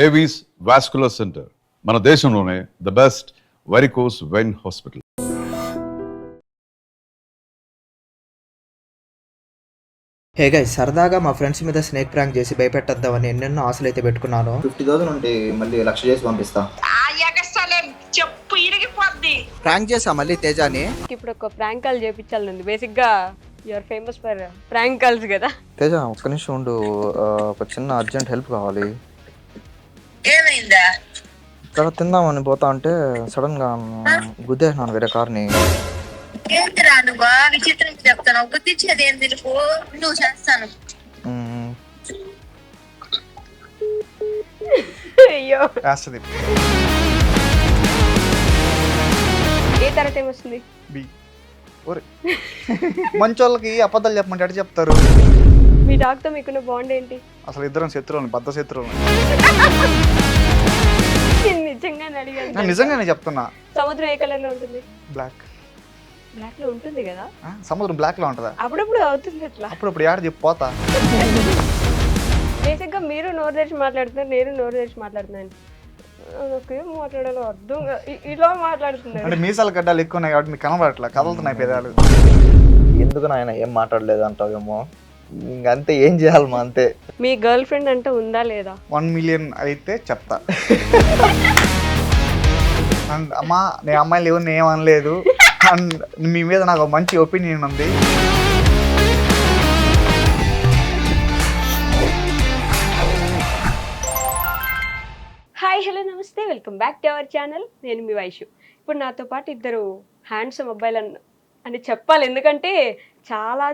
Avis vascular centre మన దేశంలోనే the best varicose vein hospital. Hey guys, సరదాగా మా ఫ్రెండ్స్ మీద స్నేక్ ప్రాంక్ చేసి భయపెట్టద్దామని ఎన్నెన్నో ఆశలు అయితే పెట్టుకున్నాను. 50,000 ఉంటే మళ్ళీ 1,00,000 చేసి పంపిస్తా. చెప్పు ఇరిగిపోద్ది. ప్రాంక్ చేసా మళ్ళీ తేజాని. ఇప్పుడు ఒక ప్రాంక్ కాల్ చేపించాలి. బేసిక్ గా you are famous for prank calls కదా. తేజ ఒక్క నిమిషం ఉండు, ఒక చిన్న అర్జెంట్ హెల్ప్ కావాలి. ఏమైందా? ఇక్కడ తిందామని పోతా అంటే సడన్ గా గుద్దేసినాను వేరే కార్ని. ఏంటిరా నువ్వు విచిత్రం చెప్తాను. గుర్తించేది ఏంది నువ్వు చేస్తాను. అయ్యో వేస్తుంది. ఏ తర్వాత ఏమొస్తుంది? బి ఓరే మంచోళ్ళకి అబద్ధాలు చెప్పమంటే అటు చెప్తారు. మీ డాగ్ తో మీకున్న బాండ్ ఏంటి? అసలు ఇద్దరం శత్రువులు, బద్ద శత్రువులు. నిజంగానే అడిగాను. నిజంగానే చెప్తున్నా. సముద్రం ఏ కలర్ లో ఉంటుంది? బ్లాక్. బ్లాక్ లో ఉంటుంది కదా. సముద్రం బ్లాక్ లో ఉంటుందా? అప్పుడప్పుడు అవుతుంది అట్లా. అప్పుడప్పుడు ఏడ చెప్పిపోతా. బేసిక్ గా మీరు నోరు తెరిచి మాట్లాడుతున్నారు, నేను నోరు తెరిచి మాట్లాడుతున్నాను. నాకేం మాట్లాడాలో అర్థం ఇలా మాట్లాడుతున్నారు. అంటే మీసాల గడ్డాలు ఎక్కువ ఉన్నాయి కాబట్టి మీకు కనబడట్లా, కదులుతున్నాయి పెదాలు. ఎందుకు నాయన ఏం మాట్లాడలేదు అంటావేమో. ఇంకంతే, ఏం చేయాలి మా అంతే. మీ గర్ల్ ఫ్రెండ్ అంటే ఉందా లేదా? 1 మిలియన్ అయితే చెప్తా. అండ్ అమ్మా నేను అమ్మాయిలు ఎవరిని ఏమనలేదు. అండ్ మీ మీద నాకు మంచి ఒపీనియన్ ఉంది. హాయ్, హలో, నమస్తే, welcome back to our channel. నేను మీ వైషు. ఇప్పుడు నాతో పాటు ఇద్దరు హ్యాండ్సమ్ అబ్బాయిలు అని చెప్పాలి, ఎందుకంటే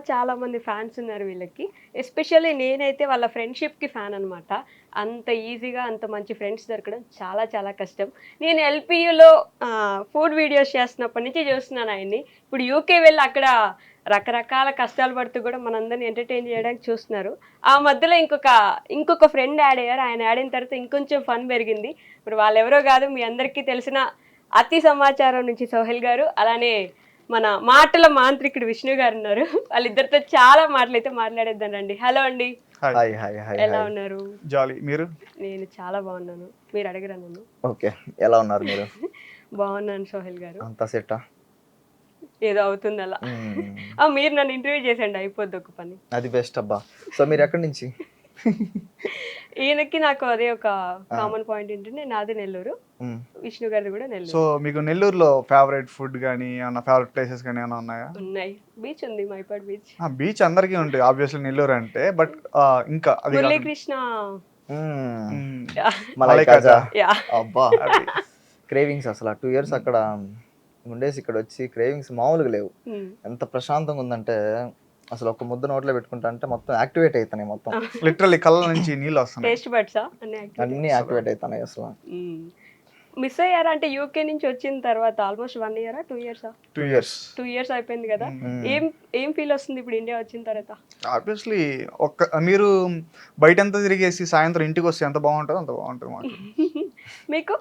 చాలా మంది ఫ్యాన్స్ ఉన్నారు వీళ్ళకి. ఎస్పెషల్లీ నేనైతే వాళ్ళ ఫ్రెండ్షిప్కి ఫ్యాన్ అనమాట. అంత ఈజీగా అంత మంచి ఫ్రెండ్స్ దొరకడం చాలా కష్టం. నేను ఎల్పియులో ఫుడ్ వీడియోస్ చేస్తున్నప్పటి నుంచి చూస్తున్నాను ఆయన్ని. ఇప్పుడు యూకే వెళ్ళి అక్కడ రకరకాల కష్టాలు పడుతూ కూడా మనందరినీ ఎంటర్టైన్ చేయడానికి చూస్తున్నారు. ఆ మధ్యలో ఇంకొక ఫ్రెండ్ యాడ్ అయ్యారు. ఆయన యాడ్ అయిన తర్వాత ఇంకొంచెం ఫన్ పెరిగింది. ఇప్పుడు వాళ్ళు ఎవరో కాదు, మీ అందరికీ తెలిసిన అతి సమాచారం నుంచి సోహెల్ గారు, అలానే మన మాటల మాంత్రికుడు విష్ణు గారు ఉన్నారు. వాళ్ళిద్దరితో చాలా మాటలు అయితే మాట్లాడేద్దాం రండి. హలో అండి, ఎలా ఉన్నారు? జాలీ. మీరు? నేను చాలా బాగున్నాను. మీరు అడగరా నన్ను? ఓకే, ఎలా ఉన్నారు మీరు? బాగున్నాను సోహెల్ గారు. అంతా సెట్టా? ఏదో అవుతుంది అలా. మీరు నన్ను ఇంటర్వ్యూ చేసండి, అయిపోద్ది ఒక పని. అది బెస్ట్ అబ్బా. సో మీరు ఎక్కడి నుంచి? ఈయనకి నాకు అదే ఒక కామన్ పాయింట్ ఏంటంటే నాది నెల్లూరు, విష్ణు గారిది కూడా నెల్లూరు. సో మీకు నెల్లూరులో ఫేవరెట్ ఫుడ్ కానీ ఏమన్నా ఫేవరెట్ ప్లేసెస్ కానీ ఏమైనా ఉన్నాయా? ఉన్నాయి. బీచ్ ఉంది, మైపాడ్ బీచ్. బీచ్ అందరికీ ఉంటాయి ఆబ్వియస్లీ నెల్లూరు అంటే. బట్ ఇంకా అది మురళీకృష్ణ మలై కాజా. యా, అబ్బా క్రేవింగ్స్ అసలు 2 years అక్కడ ఉండేసి ఇక్కడ వచ్చి క్రేవింగ్స్ మామూలుగా లేవు. ఎంత ప్రశాంతంగా ఉందంటే అసలు ఒక ముద్ద నోట్లో పెట్టుకుంటా అంటే మొత్తం యాక్టివేట్ అవుతున్నాయి. మొత్తం లిటరల్లీ కళ్ళ నుంచి నీళ్ళు వస్తున్నాయి. టేస్ట్ బడ్సా అన్ని యాక్టివేట్ అవుతున్నాయి అసలు. మిస్ అయ్యారా అంటే యూకే నుంచి వచ్చిన తర్వాత ఆల్మోస్ట్ 1 year 2 years? 2 years అయిపోయింది కదా. ఏం ఫీల్ వస్తుంది ఇప్పుడు ఇండియా వచ్చిన తర్వాత? ఆబ్వియస్లీ మీరు బయటంతా తిరిగేసి సాయంత్రం ఇంటికి వస్తే ఎంత బాగుంటుందో అంత బాగుంటుంది మాకు. మీకు?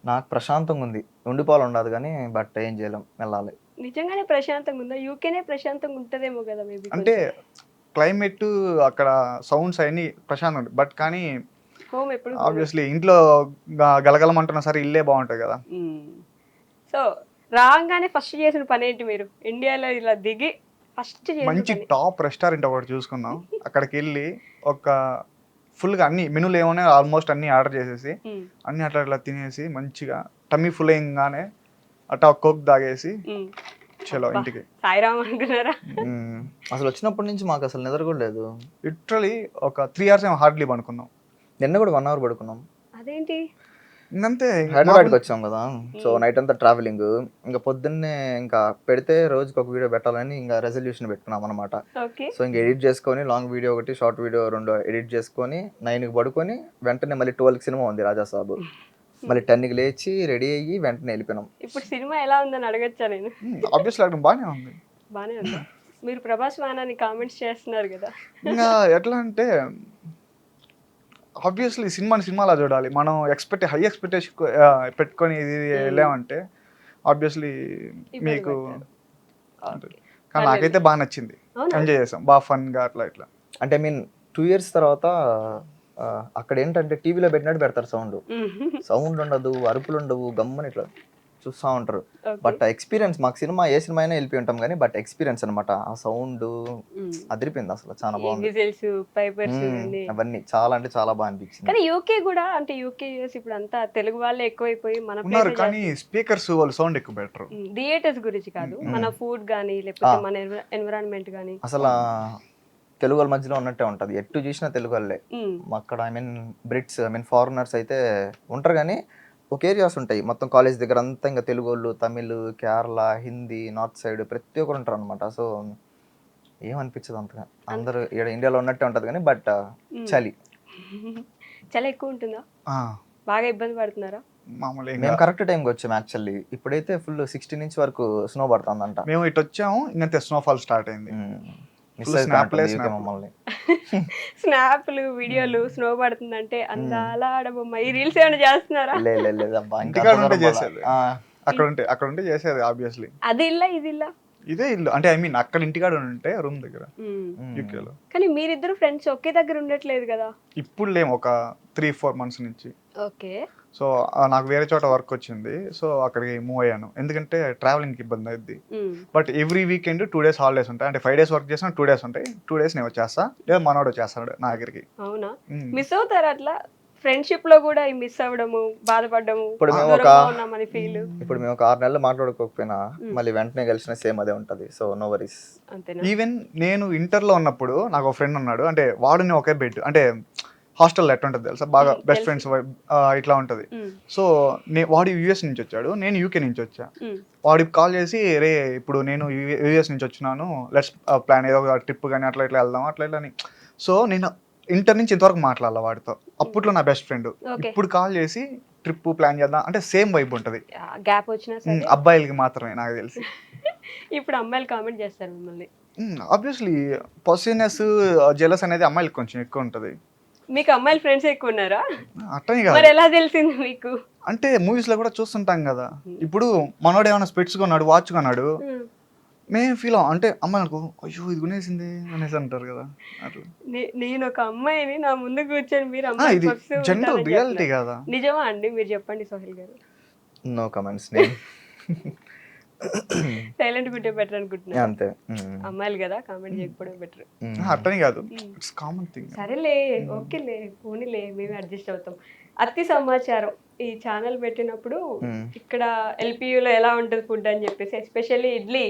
నాకు ప్రశాంతంగా ఉంది, ఉండిపోవాలి ఉండదు కానీ బట్ ఏం చేయలేం, వెళ్ళాలి. నిజంగానే ప్రశాంతంగా ఉందా? యూకేనే ప్రశాంతంగా ఉంటదేమో కదా మేబీ. అంటే క్లైమేట్ అక్కడ సౌండ్స్ అవన్నీ ప్రశాంతంగా ఉంటాయి. బట్ కానీ హోమ్ ఎప్పుడు ఆబ్వియస్లీ ఇంట్లో గలగలమంటున్నా సరే ఇల్లే బాగుంటుంది కదా. సో రాగానే ఫస్ట్ చేసిన పని ఏంటి మీరు? ఇండియాలో ఇలా దిగి ఫస్ట్ మంచి టాప్ రెస్టారెంట్ ఒకటి చూసుకున్నాం. అక్కడికి వెళ్ళి ఒక ఫుల్గా అన్ని మెనూలు ఏమన్నా ఆల్మోస్ట్ అన్ని ఆర్డర్ చేసేసి అన్ని అట్లా అట్లా తినేసి మంచిగా టమ్మీ ఫుల్ అయ్యంగానే అట్టా కోక్ తాగేసి చలో ఇంటికి. సాయిరామ్ అనుకున్నారా? అసలు వచ్చినప్పటి నుంచి మాకు అసలు నిద్ర కూడా లేదు. లిటరలీ ఒక 3 hours ఏమో హార్డ్లీ పడుకున్నాం. నిన్న కూడా 1 hour పడుకున్నాం. అదేంటి? ఇంకంతే, హైదరాబాద్కి వచ్చాం కదా. సో నైట్ అంతా ట్రావెలింగ్, ఇంకా పొద్దున్నే ఇంకా పెడితే రోజుకి ఒక వీడియో పెట్టాలని ఇంకా రెజల్యూషన్ పెట్టుకున్నాం అనమాట. సో ఇంకా ఎడిట్ చేసుకొని లాంగ్ వీడియో ఒకటి, షార్ట్ వీడియో 2 ఎడిట్ చేసుకొని 9కి పడుకొని వెంటనే మళ్ళీ 12కి సినిమా ఉంది రాజాసాబు. మళ్ళీ 10కి లేచి రెడీ అయ్యి వెంటనే వెళ్ళిపోయినాం. ఇప్పుడు సినిమా ఎలా ఉందని అడగచ్చా నేను? ఆబ్వియస్లీ అక్కడ బాగానే ఉంది. బాగానే ఉంది. మీరు ప్రభాస్ ఫ్యాన్ అని కామెంట్స్ చేస్తున్నారు కదా. ఇంకా ఎట్లా అంటే ఆబ్వియస్లీ సినిమాలా చూడాలి. మనం హై ఎక్స్పెక్టేషన్ పెట్టుకొని ఇది వెళ్ళామంటే ఆబ్వియస్లీ మీకు. కానీ నాకైతే బాగా నచ్చింది, ఎంజాయ్ చేసాం బాగా ఫన్గా అట్లా ఇట్లా. అంటే 2 years తర్వాత అక్కడ ఏంటంటే టీవీలో పెట్టినట్టు పెడతారు సౌండ్ ఉండదు, అరుపులు ఉండవు, గమ్మని ఇట్లా చూస్తూ ఉంటారు. బట్ ఎక్స్పీరియన్స్ మాకు సినిమా ఏ సినిమా అయినా వెళ్ళిపోయి ఉంటాం కానీ బట్ ఎక్స్పీరియన్స్ అనమాట. ఆ సౌండ్ అదిరిపోయింది అసలు, చాలా బాగుంది. అవన్నీ చాలా అంటే చాలా బాగా అనిపించింది. కానీ యూకే కూడా అంటే యూకే యూఎస్ ఇప్పుడు అంతా తెలుగు వాళ్ళే ఎక్కువైపోయి మన ఉన్నారు కానీ స్పీకర్స్ వాళ్ళు సౌండ్ ఎక్కువ బెటర్. థియేటర్స్ గురించి కాదు, మన ఫుడ్ కానీ లేకపోతే మన ఎన్విరాన్మెంట్ కానీ అసలు తెలుగు వాళ్ళ మధ్యలో ఉన్నట్టే ఉంటది. ఎటు చూసినా తెలుగు వాళ్ళే అక్కడ. I mean Brits, I mean foreigners అయితే ఉంటారు కానీ ఒక ఏరియాస్ ఉంటాయి మొత్తం కాలేజ్ దగ్గర అంతా ఇంకా తెలుగు వాళ్ళు, తమిళ్, కేరళ, హిందీ, నార్త్ సైడ్ ప్రతి ఒక్కరు ఉంటారు అనమాట. సో ఏమనిపించదు అంతగా, అందరూ ఇక్కడ ఇండియాలో ఉన్నట్టే ఉంటది కానీ బట్ చలి చాలా ఎక్కువ ఉంటుందా? బాగా ఇబ్బంది పడుతున్నారా? మేము కరెక్ట్ టైంకి వచ్చాము యాక్చువల్లీ. ఇప్పుడైతే ఫుల్ 16 ఇంచ్ వరకు స్నో పడుతుందంట. మేము ఇటు వచ్చాము ఇంకంతే స్నోఫాల్ స్టార్ట్ అయింది. మమ్మల్ని స్నాప్లు వీడియోలు స్నో పడుతుందంటే అందాల ఆడబొమ్మ ఈ రీల్స్ ఏమైనా చేస్తున్నారా? లేదబ్బా, ఇంటికాడ ఉంటే చేసేది, అక్కడ ఉంటే చేసేది ఆబ్వియస్లీ. అది ఇల్లా ఇది ఇల్లా? ఇదే ఇల్లు అంటే ఐ మీన్ అక్కడ ఇంటికాడ ఉంటే రూమ్ దగ్గర యూకేలో. కానీ మీరిద్దరు ఫ్రెండ్స్ ఒకే దగ్గర ఉండట్లేదు కదా? ఇప్పుడు లేము, ఒక 3-4 మంత్స్ నుంచి. ఓకే. సో నాకు వేరే చోట వర్క్ వచ్చింది, సో అక్కడికి మూవ్ అయ్యాను. ఎందుకంటే ట్రావెలింగ్కి ఇబ్బంది అయింది. But every weekend 2 days holidays ఉంటాయి. అంటే 5 days వర్క్ చేసినా 2 days ఉంటాయి. 2 days నేను వచ్చేస్తా, లేదా మనోడు వచ్చేస్తాడు నా దగ్గరికి. అవునా? మిస్ అవుతారు అట్లా ఫ్రెండ్షిప్ లో కూడా మిస్ అవ్వడము, బాధపడము? ఇప్పుడు మేము ఒక ఫీల్ ఇప్పుడు మేము ఒక 6 నెలలు మాట్లాడుకోకపోయినా మళ్ళీ వెంటనే కలిసిన సేమ్ అదే ఉంటది. So no worries. ఈవెన్ నేను ఇంటర్లో ఉన్నప్పుడు నాకు ఒక ఫ్రెండ్ ఉన్నాడు, అంటే వాడుని ఒకే బెడ్, అంటే హాస్టల్లో ఎట్లా ఉంటుంది తెలుసా, బాగా బెస్ట్ ఫ్రెండ్స్ ఇట్లా ఉంటుంది. సో వాడు యుఎస్ నుంచి వచ్చాడు, నేను యూకే నుంచి వచ్చా. వాడికి కాల్ చేసి రే ఇప్పుడు నేను యుఎస్ నుంచి వచ్చినాను, లెట్స్ ప్లాన్ ఏదో ఒక ట్రిప్ కానీ అట్లా ఇట్లా వెళ్దాం అట్లా ఇట్లా అని. సో నేను ఇంటర్ నుంచి ఇంతవరకు మాట్లాడాలి వాడితో, అప్పట్లో నా బెస్ట్ ఫ్రెండ్. ఇప్పుడు కాల్ చేసి ట్రిప్ ప్లాన్ చేద్దాం అంటే సేమ్ వైబ్ ఉంటుంది. గ్యాప్ వచ్చినా అబ్బాయిలకి మాత్రమే నాకు తెలిసి. ఇప్పుడు అమ్మాయిలు కామెంట్ చేస్తారు మిమ్మల్ని. ఆబ్వియస్లీ పొసినెస్, జెలస్ అనేది అమ్మాయిలకి కొంచెం ఎక్కువ ఉంటుంది. మీకు అమ్మాయిల ఫ్రెండ్స్ ఎక్కువ ఉన్నారా? అట్టని కాదు, మరి ఎలా తెలిసింది మీకు? అంటే మూవీస్ లో కూడా చూస్తుంటాం కదా. ఇప్పుడు మనోడు ఏమైనా స్పెట్స్ కొన్నాడు, వాచ్ కొన్నాడు, మేము ఫీల్ అంటే అమ్మాయిలకు అయ్యో ఇది కొనేసింది అనేసి అంటారు కదా. అట్లా నేను ఒక అమ్మాయిని నా ముందు కూర్చొని మీరు ఇది జనరల్ రియాలిటీ కదా. నిజమా అండి? మీరు చెప్పండి Sohil garu. No comments. Silent ఉంటే బెటర్ అనుకుంటున్నా. అంతే, అమ్మాయిలు కదా కామెంట్ చేయకపోవడం బెటర్. అట్టని కాదు, ఇట్స్ కామన్ థింగ్. సరేలే, ఓకేలే, పోనీలే, మేమే అడ్జస్ట్ అవుతాం. అతి సమాచారం ఈ ఛానల్ పెట్టినప్పుడు ఇక్కడ ఎల్పియూలో ఎలా ఉంటుంది ఫుడ్ అని చెప్పేసి, ఎస్పెషల్లీ ఇడ్లీ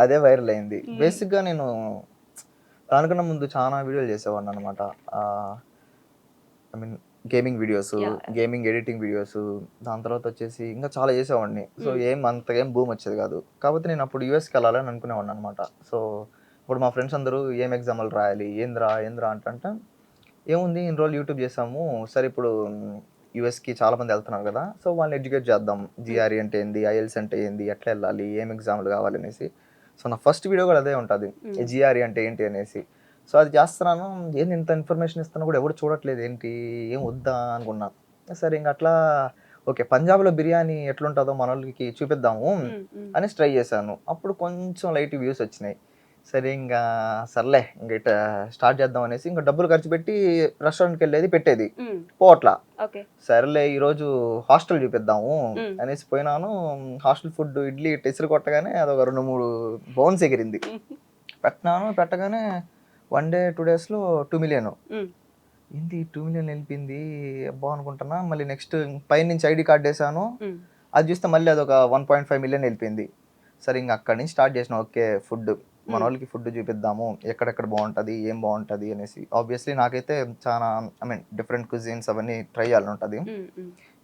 అదే వైరల్ అయింది. బేసిక్ గా నేను దానికన్నా ముందు చాలా వీడియోలు చేసేవాడిని అనమాట. I mean gaming videos, gaming editing videos, దాని తర్వాత వచ్చేసి ఇంకా చాలా చేసేవాడిని. సో అంతగా భూమి వచ్చేది కాదు. కాకపోతే నేను అప్పుడు యూఎస్కి వెళ్ళాలని అనుకునేవాడిని అనమాట. సో ఇప్పుడు మా ఫ్రెండ్స్ అందరూ ఏం ఎగ్జామ్లు రాయాలి, ఏంద్రా అంటే ఏముంది ఇన్ని రోజులు యూట్యూబ్ చేసాము, సరే ఇప్పుడు యూఎస్కి చాలా మంది వెళ్తున్నారు కదా, సో వాళ్ళని ఎడ్యుకేట్ చేద్దాం. జిఆర్ఈ అంటే ఏంది, ఐఎల్స్ అంటే ఏంది, ఎట్లా వెళ్ళాలి, ఏం ఎగ్జామ్లు కావాలి అనేసి. సో నా ఫస్ట్ వీడియో కూడా అదే ఉంటుంది, జిఆర్ఈ అంటే ఏంటి అనేసి. సో అది చేస్తున్నాను, ఏంది ఇంత ఇన్ఫర్మేషన్ ఇస్తున్నా కూడా ఎవరు చూడట్లేదు, ఏంటి ఏం వద్దా అనుకున్నా. సరే ఇంకా అట్లా ఓకే పంజాబ్లో బిర్యానీ ఎట్లుంటుందో మన వాళ్ళకి చూపిద్దాము అని ట్రై చేశాను. అప్పుడు కొంచెం లైట్ వ్యూస్ వచ్చినాయి. సరే ఇంకా సర్లే ఇంకా ఇట్లా స్టార్ట్ చేద్దాం అనేసి ఇంకా డబ్బులు ఖర్చు పెట్టి రెస్టారెంట్కి వెళ్ళేది పెట్టేది పోట్లా. సరేలే ఈరోజు హాస్టల్ చూపిద్దాము అనేసి పోయినాను. హాస్టల్ ఫుడ్ ఇడ్లీ ఇసురు కొట్టగానే అదొక 2-3 బౌన్స్ ఎగిరింది. పెట్టగానే 1 day 2 days 2 million. ఏంటి 2 million వెళ్ళిపోయింది అబ్బా అనుకుంటున్నా. మళ్ళీ నెక్స్ట్ పైన నుంచి ఐడి కార్డ్ వేసాను, అది చూస్తే మళ్ళీ అదొక 1.5 million వెళ్ళిపోయింది. సరే ఇంకా అక్కడి నుంచి స్టార్ట్ చేసిన ఓకే ఫుడ్ మన వాళ్ళకి ఫుడ్ చూపిద్దాము, ఎక్కడెక్కడ బాగుంటుంది, ఏం బాగుంటుంది అనేసి. ఆబ్వియస్లీ నాకైతే చాలా ఐ మీన్ డిఫరెంట్ కుజిన్స్ అవన్నీ ట్రై చేయాలని ఉంటుంది.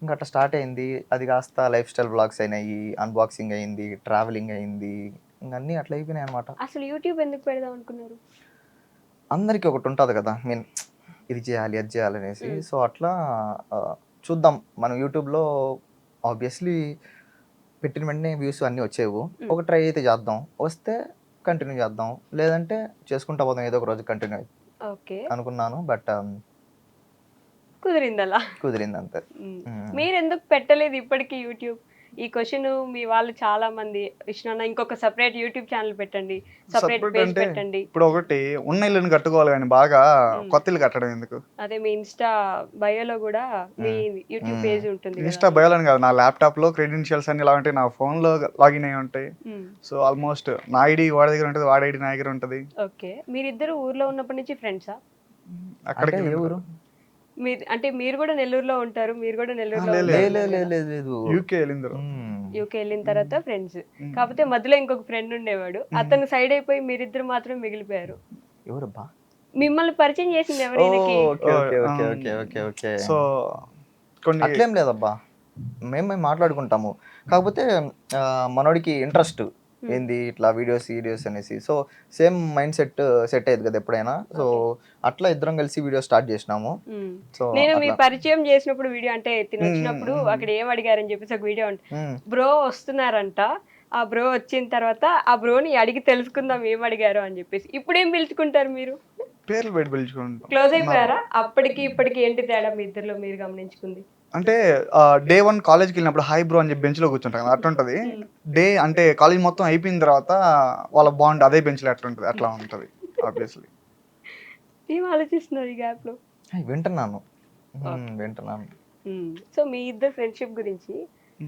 ఇంకా అట్లా స్టార్ట్ అయింది. అది కాస్త లైఫ్ స్టైల్ వ్లాగ్స్ అయినాయి, అన్బాక్సింగ్ అయింది, ట్రావెలింగ్ అయింది, ఇంకా అన్నీ అట్లా అయిపోయినాయి అనమాట. అసలు యూట్యూబ్ ఎందుకు పెడదాం అనుకున్నారు? అందరికీ ఒకటి ఉంటుంది కదా, మీన్ ఇది చేయాలి అది చేయాలి అనేసి. సో అట్లా చూద్దాం మనం యూట్యూబ్లో ఆబ్వియస్లీ పెట్టిన వెంటనే వ్యూస్ అన్నీ వచ్చేవు, ఒక ట్రై అయితే చేద్దాం, వస్తే కంటిన్యూ చేద్దాం, లేదంటే చేసుకుంటా పోదాం ఏదో ఒక రోజు కంటిన్యూ అనుకున్నాను. బట్ కుదిరింది అంతే. మీరు ఎందుకు పెట్టలేదు ఇప్పటికీ యూట్యూబ్? ఈ క్వశ్చన్ మీ వాళ్ళు చాలా మంది విష్ణు అన్న ఇంకొక సెపరేట్ యూట్యూబ్ ఛానల్ పెట్టండి, సెపరేట్ Separate పేజ్ అంటే పెట్టండి. ఇప్పుడు ఒకటి ఉన్న ఇల్లుని కట్టుకోవాలి కానీ బాగా కొత్త ఇల్లు కట్టడం ఎందుకు? అదే మీ ఇన్స్టా బయోలో కూడా మీ యూట్యూబ్ పేజ్ ఉంటుంది కదా. ఇన్స్టా బయోలని కాదు, నా ల్యాప్టాప్ లో క్రెడెన్షియల్స్ అన్ని ఇలా ఉంటాయి, నా ఫోన్ లో లాగిన్ అయి ఉంటాయి. సో ఆల్మోస్ట్ నా ఐడి వాడి దగ్గర ఉంటుంది, వాడి ఐడి నా దగ్గర ఉంటుంది. ఓకే, మీరిద్దరు ఊర్లో ఉన్నప్పటి నుంచి ఫ్రెండ్సా? అక్కడికి అంటే ఏ ఊరు? మీరు అంటే మీరు కూడా నెల్లూరులో ఉంటారు, మీరు కూడా నెల్లూరులో లేదు. యూకే వెళ్ళిందరు. యూకే వెళ్ళిన తర్వాత ఫ్రెండ్స్. కాకపోతే మధ్యలో ఇంకొక ఫ్రెండ్ ఉండేవాడు, అతను సైడ్ అయిపోయి మీరిద్దరు మాత్రం మిగిలిపోయారు. ఎవరబ్బా? మిమ్మల్ని పరిచయం చేసింది ఎవరు ఈయనకి? ఓకే. సో కొన్ని అట్లేం లేదబ్బా, మేము మాట్లాడుకుంటాము. కాకపోతే మనోడికి ఇంట్రెస్ట్ ఏంది ఇట్లా వీడియోస్ అనేసి. సో సేమ్ మైండ్ సెట్ అయ్యేది కదా ఎప్పుడైనా. సో అట్లా ఇద్దరం కలిసి వీడియో స్టార్ట్ చేసినాము. సో నేను మీ పరిచయం చేసినప్పుడు వీడియో అంటే తిని వచ్చినప్పుడు అక్కడ ఏం అడిగారని చెప్పేసి ఒక వీడియో ఉంటుంది, బ్రో వస్తున్నారంట, ఆ బ్రో వచ్చిన తర్వాత ఆ బ్రోని అడిగి తెలుసుకుందాం ఏం అడిగారు అని చెప్పేసి. ఇప్పుడు ఏం పిలుచుకుంటారు మీరు? పేర్లు పెట్టి పిలుచుకుంటాం. క్లోజ్ అయిపోయారా? అప్పటికి ఇప్పటికి ఏంటి తేడా మీ ఇద్దరిలో మీరు గమనించుకుంది? అంటే డే 1 కాలేజ్కి వెళ్ళినప్పుడు హాయ్ బ్రో అని చెప్పి బెంచ్ లో కూర్చుంటాం కదా, అట్లా ఉంటది. డే అంటే కాలేజ్ మొత్తం అయిపోయిన తర్వాత వాళ్ళ బాండ్ అదే బెంచ్ లో అట్లా ఉంటది, అట్లా ఉంటది ఆబ్వియస్లీ. ఏం ఆలోచిస్తున్నారు ఈ గ్యాప్ లో? వింటున్నాను. సో మీ ఇద్దరు ఫ్రెండ్షిప్ గురించి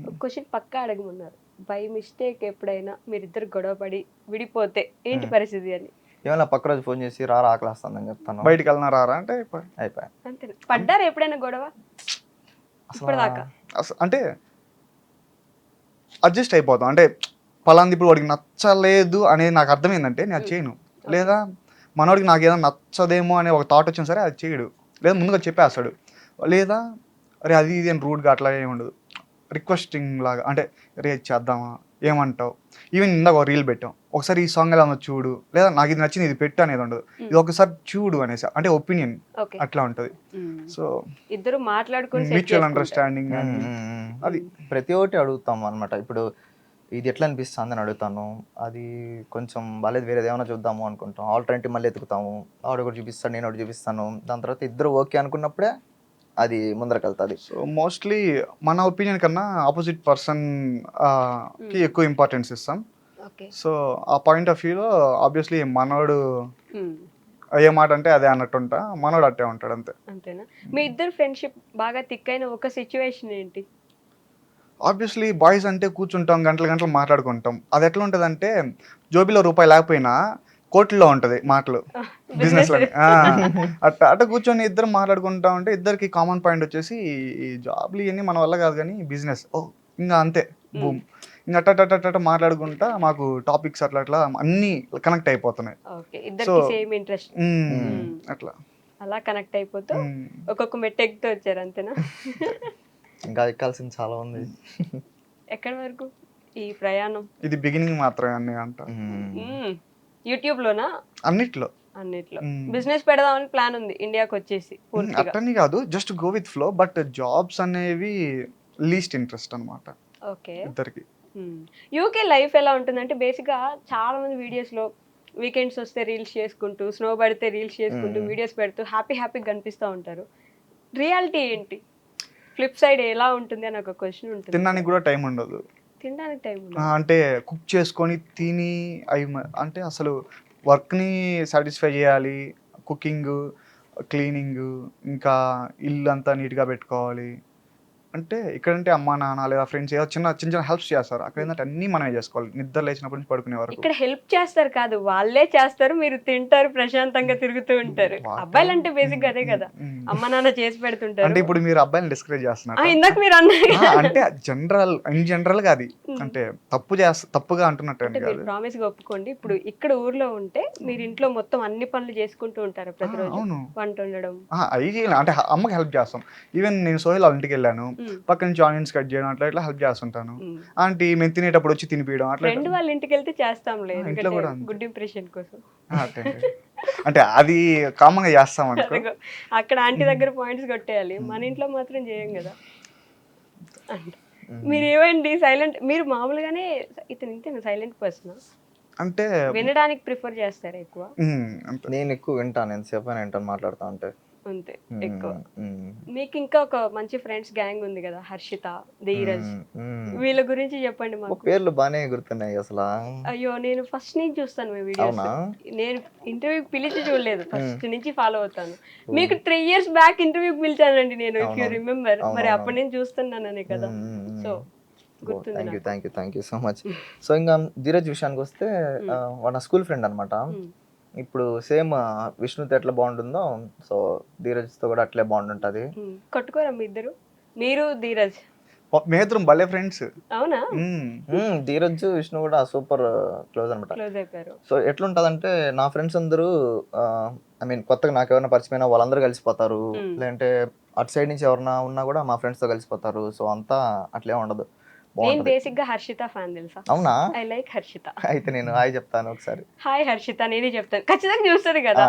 ఒక క్వశ్చన్ పక్కా అడగమన్నారు. బై మిస్టేక్ ఎప్పుడైనా మీరిద్దరు గొడవపడి విడిపోతే ఏంటి పరిస్థితి అని? ఏమైనా పక్క రోజు ఫోన్ చేసి రారా ఆకలిస్తుందని చెప్తాను, బయటికి వెళ్ళినా రారా అంటే అయిపోయా. అంతే. పడ్డారు ఎప్పుడైనా గొడవ ఇప్పటిదాకా? అంటే అడ్జస్ట్ అయిపోతాం. అంటే పలాంది ఇప్పుడు వాడికి నచ్చలేదు అనేది నాకు అర్థమైందంటే నేను అది చేయను. లేదా మనోడికి నాకు ఏదైనా నచ్చదేమో అనే ఒక థాట్ వచ్చినా సరే అది చేయడు, లేదా ముందుగా చెప్పేస్తాడు. లేదా అరే అది ఇది అని రూడ్గా అట్లా ఏమి ఉండదు, రిక్వెస్టింగ్ లాగా. అంటే రే చేద్దామా, ఏమంటావు, ఈవెన్ ఇందాక ఒక రీల్ పెట్టాం, ఒకసారి ఈ సాంగ్ ఎలా ఉందో చూడు, లేదా నాకు ఇది నచ్చింది ఇది పెట్టు అనేది ఉండదు, ఇది ఒకసారి చూడు అనేసి, అంటే ఒపీనియన్ అట్లా ఉంటుంది. సో ఇద్దరు మాట్లాడుకుని మ్యూచువల్ అండర్స్టాండింగ్ అది ప్రతి ఒక్కటి అడుగుతాం అనమాట. ఇప్పుడు ఇది ఎట్లా అనిపిస్తుంది అని అడుగుతాను, అది కొంచెం బాలేదు వేరేది ఏమైనా చూద్దాము అనుకుంటాం, ఆల్టర్నేటివ్ మళ్ళీ ఎత్తుకుతాము, ఆవిడ ఒకటి చూపిస్తాను నేను ఒకటి చూపిస్తాను, దాని తర్వాత ఇద్దరు ఓకే అనుకున్నప్పుడే అది ముందరకు వెళ్తుంది. సో మోస్ట్లీ మన ఒపీనియన్ కన్నా ఆపోజిట్ పర్సన్ కి ఎక్కువ ఇంపార్టెన్స్ ఇస్తాం. సో ఆ పాయింట్ ఆఫ్ వ్యూలో ఆబ్వియస్లీ మనోడు ఏ మాట అంటే అదే అన్నట్టుంటా, మనోడు అట్టే ఉంటాడు అంతే. అంతేనా? మీ ఇద్దరు ఫ్రెండ్షిప్ బాగా తిక్కైన ఒక సిచ్యువేషన్ ఏంటి? ఆబ్వియస్లీ బాయ్స్ అంటే కూర్చుంటాం, గంటలు మాట్లాడుకుంటాం. అది ఎట్లా ఉంటుంది అంటే జోబీలో రూపాయి లేకపోయినా కోట్లలో ఉంటుంది మాటలు, బిజినెస్ లో. అట్లా కూర్చొని ఇద్దరు మాట్లాడుకుంటా ఉంటే ఇద్దరికి కామన్ పాయింట్ వచ్చేసి ఈ జాబ్లు ఇవన్నీ మన వల్ల కాదు కానీ బిజినెస్, ఇంకా అంతే బూమ్. ఇంకా అట్ట మాట్లాడుకుంటా మాకు టాపిక్స్ అట్లా అన్ని కనెక్ట్ అయిపోతున్నాయి. అట్లా అలా కనెక్ట్ అయిపోతూ ఒక్కొక్క మెట్టు ఎక్కుతూ వచ్చారు అంతేనా? ఇంకా ఎక్కాల్సింది చాలా ఉంది. ఎక్కడి వరకు ఈ ప్రయాణం? ఇది బిగినింగ్ మాత్రమే అన్ని అంట. యూట్యూబ్ లోనా? అన్నిట్లో బిజినెస్ పెడదామని ప్లాన్ ఉంది ఇండియాకి వచ్చేసి. అట్టని కాదు, just go with flow. But jobs అనేవి లీస్ట్ ఇంట్రెస్ట్ అన్నమాట ఓకే ఇద్దరికి. యూకే లైఫ్ ఎలా ఉంటుందంటే బేసిక్ గా చాలా మంది వీడియోస్ లో వీకెండ్స్ వస్తే రీల్స్ చేసుకుంటూ, స్నో పడితే రీల్స్ చేసుకుంటూ, వీడియోస్ పెడుతూ హ్యాపీగా కనిపిస్తూ ఉంటారు. రియాలిటీ ఏంటి? ఫ్లిప్ సైడ్ ఎలా ఉంటుంది అని ఒక క్వశ్చన్ ఉంటుంది. తినడానికి కూడా టైం ఉండదు. తినడానికి టైం అంటే కుక్ చేసుకొని తిని అవి అంటే అసలు వర్క్ని సాటిస్ఫై చేయాలి, కుకింగ్, క్లీనింగ్, ఇంకా ఇల్లు అంతా నీట్గా పెట్టుకోవాలి. అంటే ఇక్కడంటే అమ్మా నాన్న లేదా ఫ్రెండ్స్ ఏదో చిన్న హెల్ప్స్ చేస్తారు, అక్కడ ఏంటంటే అన్నీ మనమే చేసుకోవాలి, నిద్ర లేచినప్పటి నుంచి పడుకునే వరకు. ఇక్కడ హెల్ప్ చేస్తారు కాదు, వాళ్ళే చేస్తారు, మీరు తింటారు, ప్రశాంతంగా తిరుగుతూ ఉంటారు. అబ్బాయిలు అంటే బేసిక్ అదే కదా, అమ్మ నాన్న చేసి పెడుతుంటారు. అంటే ఇప్పుడు మీరు అబ్బాయిని డిస్కరేజ్ చేస్తున్నారు. ఇందాక మీరు అన్నారు అంటే జనరల్ గా అది అంటే తప్పుగా అంటున్నట్టు కాదు. ప్రామిస్ గా ఒప్పుకోండి. ఇప్పుడు ఇక్కడ ఊర్లో ఉంటే మీరు ఇంట్లో మొత్తం అన్ని పనులు చేసుకుంటూ ఉంటారు ప్రతిరోజు, వంట వండడం అవి అంటే అమ్మకి హెల్ప్ చేస్తాం. ఈవెన్ నేను సోహెల్ వాళ్ళ ఇంటికి వెళ్ళాను, పక్క నుంచి ఆనియన్స్ కట్ చేయడం అట్లా హెల్ప్ చేస్తుంటాను. ఆంటీ మేము తినేటప్పుడు వచ్చి తినిపించడం అట్లా. ఫ్రెండ్ వాళ్ళ ఇంటికి వెళ్తే చేస్తాం లేదు, గుడ్ ఇంప్రెషన్ కోసం. అంటే అది కామన్ గా చేస్తాం అనుకో. అక్కడ ఆంటీ దగ్గర పాయింట్స్ కొట్టేయాలి, మన ఇంట్లో మాత్రం చేయం కదా. మీరు ఏమండి సైలెంట్, మీరు మామూలుగానే ఇతను సైలెంట్ పర్సన్ అంటే వినడానికి ప్రిఫర్ చేస్తారు ఎక్కువ? నేను ఎక్కువ వింటాను, ఎంతసేపు వింటాను మాట్లాడుతా ఉంటే. అంతే ఎక్కువ. మీకు ఇంకా ఒక మంచి ఫ్రెండ్స్ గ్యాంగ్ ఉంది కదా, హర్షిత, ధీరజ్, వీళ్ళ గురించి చెప్పండి మాకు. పేర్లు బానే గుర్తున్నాయి అసలు. అయ్యో నేను ఫస్ట్ నుంచి చూస్తాను మీ వీడియోస్. నేను ఇంటర్వ్యూ పిలిచి చూడలేదు, ఫస్ట్ నుంచి ఫాలో అవుతాను. మీకు 3 years బ్యాక్ ఇంటర్వ్యూ పిలిచానండి నేను, ఇఫ్ యూ రిమెంబర్. మరి అప్పటి నుంచి చూస్తున్నాననే కదా, సో గుర్తుంది. Thank you so much. So ఇంకా ధీరజ్ విషయానికి వస్తే వాడు నా స్కూల్ ఫ్రెండ్ అనమాట. ఇప్పుడు సేమ్ విష్ణుతో ఎట్లా బాగుంటుందో సో ధీరజ్తో కూడా అట్లే బాగుంటుంది. కొట్టుకోరా మీ ఇద్దరు, మీరు ధీరజ్? మేమిద్దరం భలే ఫ్రెండ్స్. అవునా? ధీరజ్ విష్ణు కూడా సూపర్ క్లోజ్ అనమాట. క్లోజ్ అయిపోయారు. సో ఎట్లుంటదంటే నా ఫ్రెండ్స్ అందరూ ఐ మీన్ కొత్తగా నాకు ఎవరైనా పరిచయమైనా వాళ్ళందరూ కలిసిపోతారు, లేదంటే అటు సైడ్ నుంచి ఎవరైనా ఉన్నా కూడా మా ఫ్రెండ్స్ తో కలిసిపోతారు. సో అంతా అట్లే ఉండదు. నేను బేసిక్ గా హర్షిత ఫ్యాన్, తెలుసా? అవునా? I like Harshita. అయితే నేను హాయ్ చెప్తాను ఒకసారి. హాయ్ హర్షిత, నేనే చెప్తాను, ఖచ్చితంగా చూస్తుంది కదా.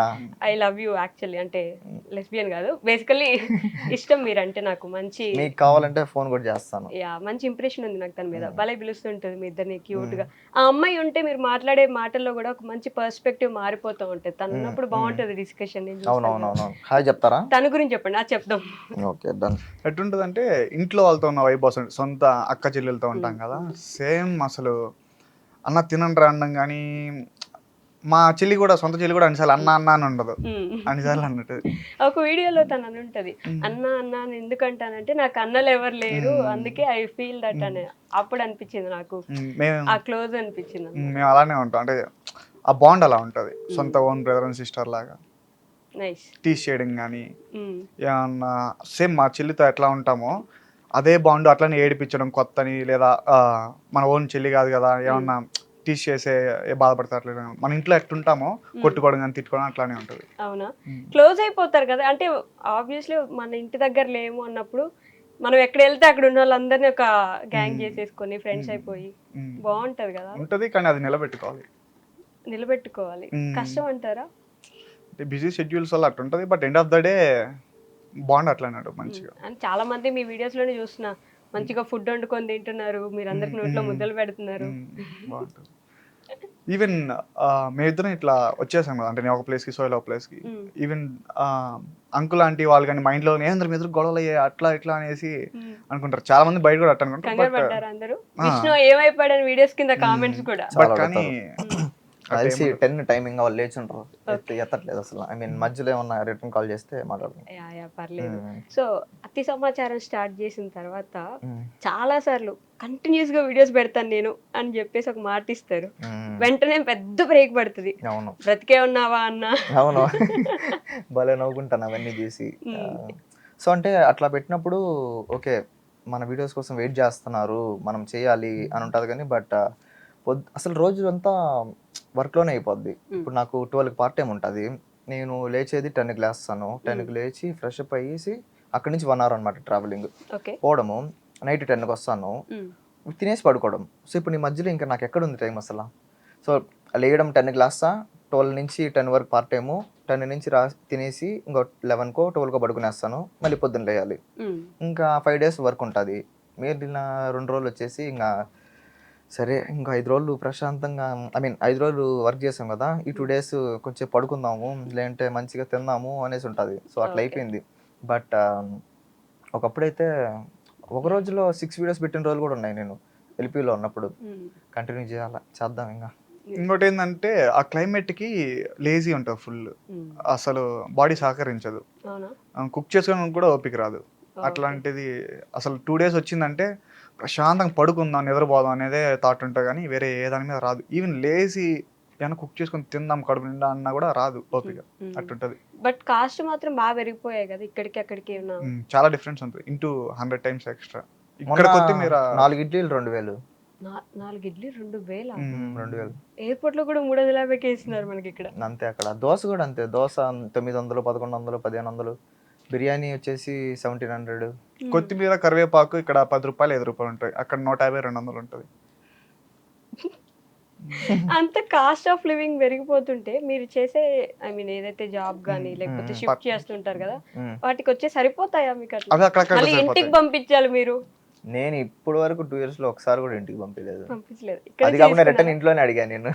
ఐ లవ్ యూ యాక్చువల్లీ, అంటే లెస్బియన్ కాదు, బేసికల్లీ ఇష్టం మీరంటే నాకు. మంచి, మీకు కావాలంటే ఫోన్ కూడా చేస్తాను. యా, మంచి ఇంప్రెషన్ ఉంది నాకు తన మీద. భలే పిలుస్తుంటుంది మీ ఇద్దరిని క్యూట్ గా. ఆ అమ్మాయి ఉంటే మీరు మాట్లాడే మాటల్లో కూడా ఒక మంచి పర్స్పెక్టివ్ మారిపోతూ ఉంటుంది. తను ఉన్నప్పుడు బాగుంటుంది డిస్కషన్. అవునవునవును. హాయ్ చెప్తారా? తన గురించి చెప్పండి. చెప్దాం. Okay done. ఎట్లుంటదంటే ఇంట్లో వాళ్ళతో ఉన్న వైబ్ వస్తుంది, సొంత అక్క చెల్లెలతో ఉంటాం కదా, సేమ్ అసలు అన్న తినండి అనడం కానీ, మా చెల్లి కూడా సొంత చెల్లి కూడా అన్నిసార్లు అన్న అన్న అని ఉండదు, అన్నిసార్లు అన్నట్టు. ఒక వీడియోలో తను అని ఉంటది, అన్న అన్న అని ఎందుకంటానంటే నాకు అన్నలు ఎవరు లేరు, అందుకే ఐ ఫీల్ దట్ అని. అప్పుడు అనిపించింది నాకు, ఆ క్లోజ్ అనిపించింది. మేము అలానే ఉంటాం, అంటే ఆ బాండ్ అలా ఉంటది, సొంత ఓన్ బ్రదర్ అండ్ సిస్టర్ లాగా. నైస్. టీచ్ చేయడం కానీ ఏమన్నా సేమ్ మా చెల్లితో ఎట్లా ఉంటామో అదే బాండ్ అట్లనే ఏడిపించడం కొత్తని, లేదా మన ఓన్ చెల్లి కాదు కదా ఏమన్నా టీచ్ చేసే బాధపడతారు అట్లా. మన ఇంట్లో ఎట్లుంటామో కొట్టుకోవడం కానీ తిట్టుకోవడం అట్లానే ఉంటుంది. అవునా? క్లోజ్ అయిపోతారు కదా, అంటే ఆబ్వియస్లీ మన ఇంటి దగ్గర లేము అన్నప్పుడు మనం ఎక్కడ వెళ్తే అక్కడ ఉన్న వాళ్ళందరినీ ఒక గ్యాంగ్ చేసేసుకొని ఫ్రెండ్స్ అయిపోయి బాగుంటది కదా. ఉంటది కానీ అది నిలబెట్టుకోవాలి. కష్టం అంటారా? బిజీ షెడ్యూల్స్ వల్ల అట్లుంటది, but end of the day bond అట్లా మంచిగా. చాలా మంది మీ వీడియోస్ లోనే చూస్తున్నా, మంచిగా ఫుడ్ వండుకొని తింటున్నారు, మీరు అందరికి నోట్లో ముద్దలు పెడుతున్నారు. బాగుంటుంది. ఈవెన్ మేమిద్దరం ఇట్లా వచ్చేసాం కదా, అంటే నేను ఒక ప్లేస్కి సోయల్ ఒక ప్లేస్కి, ఈవెన్ అంకుల్ ఆంటీ వాళ్ళు కానీ మైండ్ లో అందరు మీద గొడవలు అయ్యాయి అట్లా ఇట్లా అనేసి అనుకుంటారు. చాలా మంది బయట కూడా అట్లా అనుకుంటారు. అందరూ విష్ణు ఏమైపోయాడని వీడియోస్ కింద కామెంట్స్ కూడా. బట్ కానీ కలిసి 10 టైమింగ్ వాళ్ళు లేచి ఉంటారు, ఎత్తట్లేదు అసలు. ఐ మీన్ మధ్యలో ఏమన్నా రిటర్న్ కాల్ చేస్తే మాట్లాడుతున్నాం. పర్లేదు. సో అతి సమాచారం స్టార్ట్ చేసిన తర్వాత చాలా సార్లు కంటిన్యూస్ గా వీడియోస్ పెడతాను నేను అని చెప్పేసి ఒక మాట ఇస్తారు, వెంటనే పెద్ద బ్రేక్ పడుతుంది. అవును, బ్రతికే ఉన్నావా అన్న. అవును, భలే నవ్వుకుంటాను అవన్నీ చూసి. సో అంటే అట్లా పెట్టినప్పుడు ఓకే మన వీడియోస్ కోసం వెయిట్ చేస్తున్నారు, మనం చేయాలి అని ఉంటుంది. కానీ బట్ అసలు రోజు అంతా వర్క్లోనే అయిపోద్ది. ఇప్పుడు నాకు 12కి పార్ట్ టైం ఉంటుంది. నేను లేచేది 10కి లేస్తాను. 10కి లేచి ఫ్రెష్ అప్ అయ్యేసి అక్కడి నుంచి 1 hour అనమాట ట్రావెలింగ్. పోవడము, నైట్ 10కి వస్తాను, తినేసి పడుకోవడం. సో ఇప్పుడు నీ మధ్యలో ఇంకా నాకు ఎక్కడ ఉంది టైం అసలు. సో లేయడం 10కి లేస్తా, 12 నుంచి 10 వరకు పార్ట్ టైము, 10 నుంచి తినేసి ఇంకో 11కో 12కో పడుకునేస్తాను, మళ్ళీ పొద్దున్న లేయాలి. ఇంకా 5 days వర్క్ ఉంటుంది. మిగిలిన 2 రోజులు వచ్చేసి ఇంకా సరే ఇంకా 5 రోజులు ప్రశాంతంగా, ఐ మీన్ 5 రోజులు వర్క్ చేసాం కదా, ఈ 2 days కొంచెం పడుకుందాము, లేదంటే మంచిగా తిందాము అనేసి ఉంటుంది. సో అట్లా అయిపోయింది. బట్ ఒకప్పుడైతే ఒక రోజులో 6 వీడియోస్ పెట్టిన రోజులు కూడా ఉన్నాయి. నేను ఎల్పీలో ఉన్నప్పుడు కంటిన్యూ చేద్దాం. ఇంకా ఇంకోటి ఏంటంటే ఆ క్లైమేట్కి లేజీ ఉంటుంది ఫుల్, అసలు బాడీ సహకరించదు, కుక్ చేసుకోవడానికి కూడా ఓపిక రాదు. అట్లాంటిది అసలు 2 days వచ్చిందంటే ప్రశాంతంగా పడుకుందాం, నిద్రపోదాం అనేదే థాట్ ఉంటుంది, కానీ వేరే ఏ దాని మీద రాదు. ఈవెన్ లేజీ ఏమైనా కుక్ చేసుకొని తిందాం కడుపు నిండా అన్నా కూడా రాదు ఓపిక, అట్టుంటది. బట్ కాస్ట్ మాత్రం బాగా పెరిగిపోయాయి కదా ఇక్కడికి అక్కడికి. చాలా డిఫరెన్స్ ఉంటుంది, ఇంటూ 100 times ఎక్స్ట్రా. ఇక్కడ కొత్తిమీర 4 ఇడ్లీలు 2000. 4 ఇడ్లీ 2000. 2000. ఎయిర్పోర్ట్ లో కూడా 350 ఇస్తున్నారు మనకి ఇక్కడ. అంతే, అక్కడ దోశ కూడా అంతే. దోశ 900, 1100, 1500. బిర్యానీ వచ్చేసి 1700. కొత్తిమీర కరివేపాకు ఇక్కడ 10 రూపాయలు 5 రూపాయలు ఉంటాయి, అక్కడ 150, 200 ఉంటుంది. అంత కాస్ట్ ఆఫ్ లివింగ్ పెరిగిపోతుంటే మీరు చేసే, ఐ మీన్ ఏదైతే జాబ్ గానీ లేకపోతే షిఫ్ట్ చేస్తుంటారు కదా, వాటికి వచ్చే సరిపోతాయా మీకు? అట్లా ఇంటికి పంపించాలి మీరు? నేను ఇప్పటి వరకు 2 years లో ఒకసారి కూడా ఇంటికి పంపించలేదు. అది కాకుండా రిటర్న్ ఇంట్లోనే అడిగాను నేను.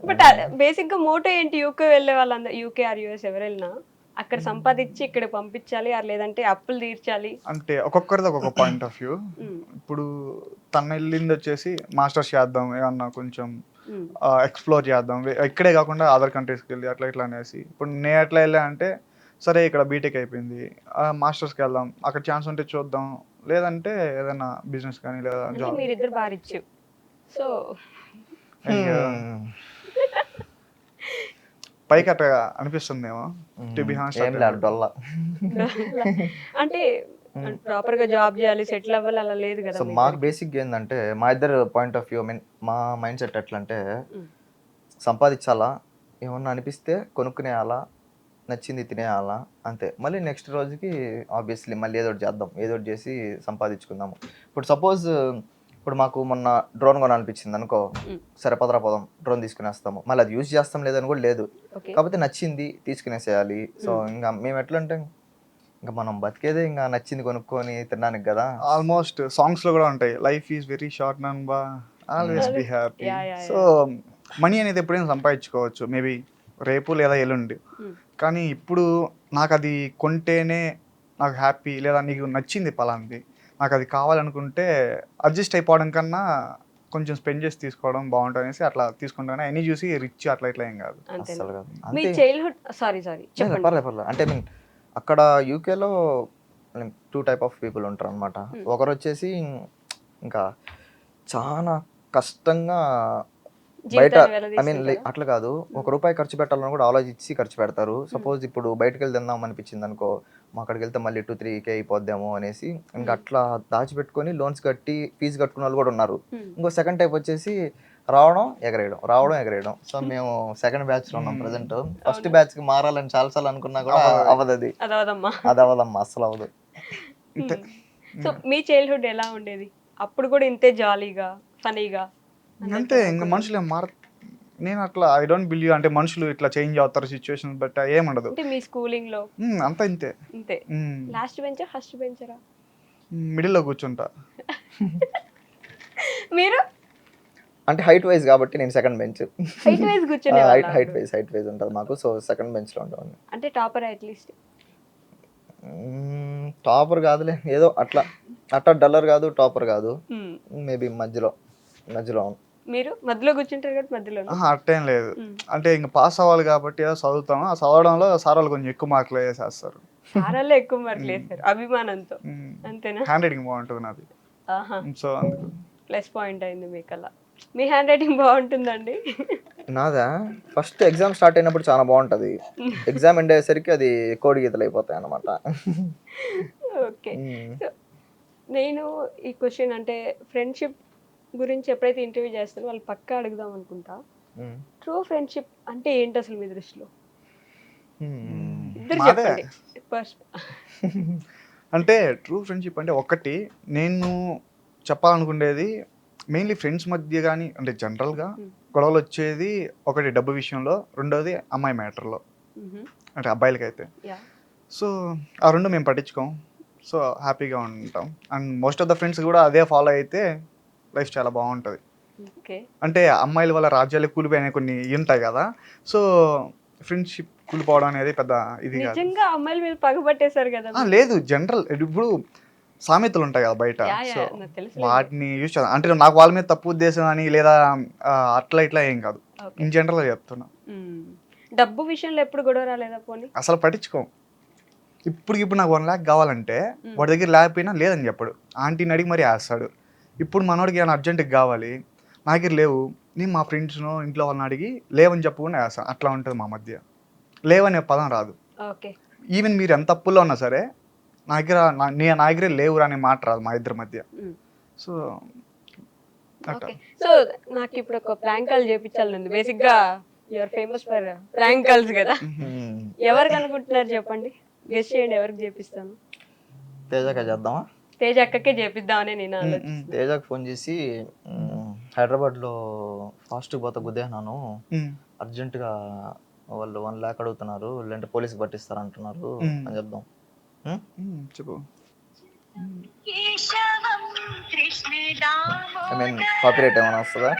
బట్ బేసిక్ గా మోటో ఏంటి? యూకే వెళ్ళే వాళ్ళందరూ, యూకే ఆర్ యూఎస్ ఎవరు వెళ్ళినా అక్కడ సంపాదించి ఇక్కడ పంపించాలి లేదంటే అప్పులు తీర్చాలి. అంటే ఒక్కొక్కరిది ఒక్కొక్క పాయింట్ ఆఫ్ వ్యూ. ఇప్పుడు తను వెళ్ళింది వచ్చేసి మాస్టర్స్ చేద్దాం, ఏమన్నా కొంచెం ఎక్స్ప్లోర్ చేద్దాం, ఇక్కడే కాకుండా అదర్ కంట్రీస్కి వెళ్ళి అట్లా ఇట్లా అనేసి. ఇప్పుడు నేను ఎట్లా వెళ్ళా అంటే సరే ఇక్కడ బీటెక్ అయిపోయింది, మాస్టర్స్కి వెళ్దాం, అక్కడ ఛాన్స్ ఉంటే చూద్దాం, లేదంటే ఏదైనా బిజినెస్ కానీ లేదా జాబ్. మీరిద్దరు బారిచ్చు. సో పైకి అట్లా అనిపిస్తుందేమో టు బి హానెస్ట్. అంటే ప్రాపర్ గా జాబ్ చేయాలి, సెటిల్ అవ్వాలి అలా లేదు కదా. సో మాకు బేసిక్ ఏంటంటే మా ఇద్దరు పాయింట్ ఆఫ్ వ్యూ, మీన్ మా మైండ్ సెట్ ఎట్లా అంటే సంపాదించాలా, ఏమన్నా అనిపిస్తే కొనుక్కునేయాలా, నచ్చింది తినేయాలా, అంతే. మళ్ళీ నెక్స్ట్ రోజుకి ఆబ్వియస్లీ మళ్ళీ ఏదో ఒకటి చేద్దాం, ఏదో ఒకటి చేసి సంపాదించుకుందాము. ఇప్పుడు సపోజ్ ఇప్పుడు మాకు మొన్న డ్రోన్ కొనాలనిపించింది అనుకో, సరే పోదాం డ్రోన్ తీసుకునేస్తాము, మళ్ళీ అది యూజ్ చేస్తాం లేదని కూడా లేదు, కాకపోతే నచ్చింది తీసుకునేసేయాలి. సో ఇంకా మేము ఎట్లా అంటే ఇంకా మనం బతికేదే ఇంకా నచ్చింది కొనుక్కొని తినడానికి కదా. ఆల్మోస్ట్ సాంగ్స్ లో కూడా ఉంటాయి, లైఫ్ ఈజ్ వెరీ షార్ట్ నంబా always be happy. So money అనేది ఎప్పుడైనా సంపాదించుకోవచ్చు, మేబీ రేపు లేదా ఎల్లుండి. కానీ ఇప్పుడు నాకు అది కొంటేనే నాకు హ్యాపీ, లేదా నీకు నచ్చింది పలాంది, నాకు అది కావాలనుకుంటే అడ్జస్ట్ అయిపోవడం కన్నా కొంచెం స్పెండ్ చేసి తీసుకోవడం బాగుంటుంది అనేసి అట్లా తీసుకుంటాను. అన్ని చూసి రిచ్ అట్లా ఇట్లా ఏం కాదు. అసలు కాదు. మీ చైల్డ్హుడ్ పర్లేదు. అంటే మీన్ అక్కడ యూకేలో 2 టైప్ ఆఫ్ పీపుల్ ఉంటారు అనమాట. ఒకరు వచ్చేసి ఇంకా చాలా కష్టంగా బయట, ఐ మీన్ అట్లా కాదు, ₹1 ఖర్చు పెట్టాలని కూడా ఆలోచించి ఖర్చు పెడతారు. సపోజ్ ఇప్పుడు బయటకు వెళ్ళి తిందాం అనిపించింది అనుకో, మా అక్కడికి వెళ్తే మళ్ళీ 2-3K అయిపోద్దాము అనేసి ఇంకా అట్లా దాచిపెట్టుకొని లోన్స్ కట్టి ఫీజు కట్టుకున్న వాళ్ళు కూడా ఉన్నారు. ఇంకో సెకండ్ టైప్ వచ్చేసి రావడం ఎగరేయడం. సో మేము సెకండ్ బ్యాచ్ లో ఉన్నాం ప్రజెంట్. ఫస్ట్ బ్యాచ్ కి మారాలని చాలాసార్లు అనుకున్నా కూడా అవ్వదు, అది అవ్వదమ్మా, అసలు అవ్వదు. సో మీ చైల్డ్హుడ్ ఎలా ఉండేది? అప్పుడు కూడా ఇంతే జాలీగా ఫనీగా? అంతే, ఇంకా మనుషులు ఏం నేను అట్లా ఐ డోంట్ బిలీవ్ అంటే మనుషులు ఇట్లా చేంజ్ అవుతారు సిచ్యువేషన్ బట్ ఏముండదు. అంటే మీ స్కూలింగ్ లో అంతా ఇంతే. లాస్ట్ బెంచర్ ఫస్ట్ బెంచరా? మిడిల్ లో కూర్చుంటా. మీరు అంటే హైట్ వైజ్ కాబట్టి నేను సెకండ్ బెంచ్. హైట్ వైజ్ కూర్చునే హైట్ వైజ్ ఉంటుంది మాకు. సో సెకండ్ బెంచ్ లో ఉంటాను. అంటే టాపర్ అట్లీస్ట్? టాపర్ కాదులే, ఏదో అట్లా డల్లర్ కాదు, టాపర్ కాదు, మేబీ మధ్యలో. మీరు మధ్యలో కూర్చుంటారు కదా, మధ్యలో? అట్టేం లేదు, అంటే ఇంకా పాస్ అవ్వాలి కాబట్టి ఏదో చదువుతాము. ఆ చదవడంలో సార్ వాళ్ళు కొంచెం ఎక్కువ మార్కులు వేసేస్తారు. సారాల్లో ఎక్కువ మార్కులు వేస్తారు అభిమానంతో, అంతేనా? హ్యాండ్ రైటింగ్ బాగుంటుంది నాది, సో అందుకు ప్లస్ పాయింట్ అయింది మీకు. అలా మీ హ్యాండ్ రైటింగ్ బాగుంటుందండి? నాదా ఫస్ట్ ఎగ్జామ్ స్టార్ట్ అయినప్పుడు చాలా బాగుంటది, ఎగ్జామ్ ఎండ్ అయ్యేసరికి అది కోడి గీతలు అయిపోతాయి అన్నమాట. ఓకే, నేను ఈ క్వశ్చన్ అంటే ఫ్రెండ్షిప్ గురించి ఎప్పుడైతే ఇంటర్వ్యూ చేస్తానో వాళ్ళు పక్కా అడుగుదాం అనుకుంటా. ట్రూ ఫ్రెండ్షిప్ అంటే ఏంటి అసలు మీ దృష్టిలో? ఇద్దరు చెప్పండి. అంటే ట్రూ ఫ్రెండ్షిప్ అంటే ఒకటి నేను చెప్పాలనుకునేది మెయిన్లీ ఫ్రెండ్స్ మధ్య కానీ అంటే జనరల్గా గొడవలు వచ్చేది ఒకటి డబ్బు విషయంలో, రెండోది అమ్మాయి మ్యాటర్లో, అంటే అబ్బాయిలకైతే. సో ఆ రెండు మేము పట్టించుకోం, సో హ్యాపీగా ఉంటాం. And most of the friends కూడా అదే ఫాలో అయితే లైఫ్ చాలా బాగుంటుంది. అంటే అమ్మాయిల వల్ల రాజ్యాలు కూలిపోయిన కొన్ని ఉంటాయి కదా, సో ఫ్రెండ్షిప్ కూలిపోవడం అనేది పెద్ద ఇది కాదు. అమ్మాయిల మీద పగబట్టేశారు కదా? లేదు, జనరల్ ఇప్పుడు సామెతలు ఉంటాయి కదా బయట, సో వాటిని యూజ్ చేద్దాం. అంటే నాకు వాళ్ళ మీద తప్పు ఉద్దేశం అని లేదా అట్లా ఇట్లా ఏం కాదు, ఇన్ జనరల్ చెప్తున్నా. డబ్బు విషయంలో ఎప్పుడు గొడవ రాలేదా? పోనీ అసలు పట్టించుకోం. ఇప్పుడు నాకు 1 lakh కావాలంటే వాడి దగ్గర లేకపోయినా లేదని చెప్పడు, ఆంటీని అడిగి మరీ వేస్తాడు. ఇప్పుడు మనోడికి ఏమైనా అర్జెంటుగా కావాలి, నా దగ్గర లేవు, నేను మా ఫ్రెండ్స్ను ఇంట్లో వాళ్ళని అడిగి లేవని చెప్పకుండా వేస్తాను. అట్లా ఉంటుంది మా మధ్య. లేవనే పదం రాదు. ఈవెన్ మీరు ఎంత అప్పుల్లో ఉన్నా సరే నా దగ్గరే లేవురా అనే మాట రాదు మా ఇద్దరి మధ్య. సో సో నాకు ఇప్పుడు ఒక ప్రాంక్ కాల్ చేయించాలి. బేసిక్ గా your famous for prank calls కదా, ఎవరికి అనుకుంటున్నారు చెప్పండి, గెస్ చేయండి ఎవరికి చేపిస్తాను? తేజకే చేద్దామా? తేజ అక్కకే చేపిద్దామని నేను ఆలోచిస్తాను. తేజకి ఫోన్ చేసి హైదరాబాద్లో ఫాస్ట్గా పోతా గుద్దేనాను, అర్జెంటుగా వాళ్ళు 1 lakh అడుగుతున్నారు, లేదంటే పోలీసుకి పట్టిస్తారు అంటున్నారు అని చెప్దాం. చెప్పు. ఐ మీన్ కాపీరైట్ ఏమైనా వస్తుందా?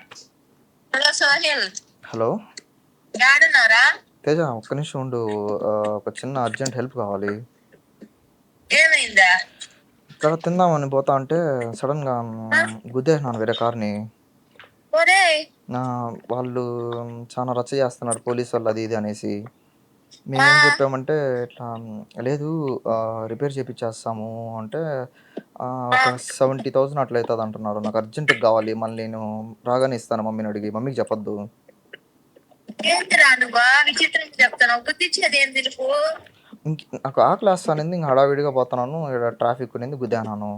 హలో సోహెల్. హలో, తేజ ఒక్క నిమిషం ఉండు, ఒక చిన్న అర్జెంట్ హెల్ప్ కావాలి. ఏమైందా? ఇక్కడ తిందామని పోతా అంటే సడన్ గా గుద్దేసినాను వేరే కార్ని. ఒరేయ్ వాళ్ళు చాలా రచ్చ చేస్తున్నారు పోలీసు వాళ్ళు, అది ఇది అనేసి. మేమేం చెప్పామంటే ఇట్లా లేదు రిపేర్ చేపించేస్తాము అంటే ఒక 70,000 అట్లా అవుతుంది అంటున్నారు. నాకు అర్జెంట్గా కావాలి, మళ్ళీ నేను రాగానే ఇస్తాను మమ్మీని అడిగి. మమ్మీకి చెప్పొద్దు. ఏంటిరా నువ్వు విచిత్రంగా చెప్తాను, బుద్ధి ఇచ్చేది ఏం తెలుపు? నాకు ఆకలి వేస్తానింది, ఇంకా హడావిడిగా పోతున్నాను, ఇక్కడ ట్రాఫిక్ ఉన్నింది, గుద్దాను.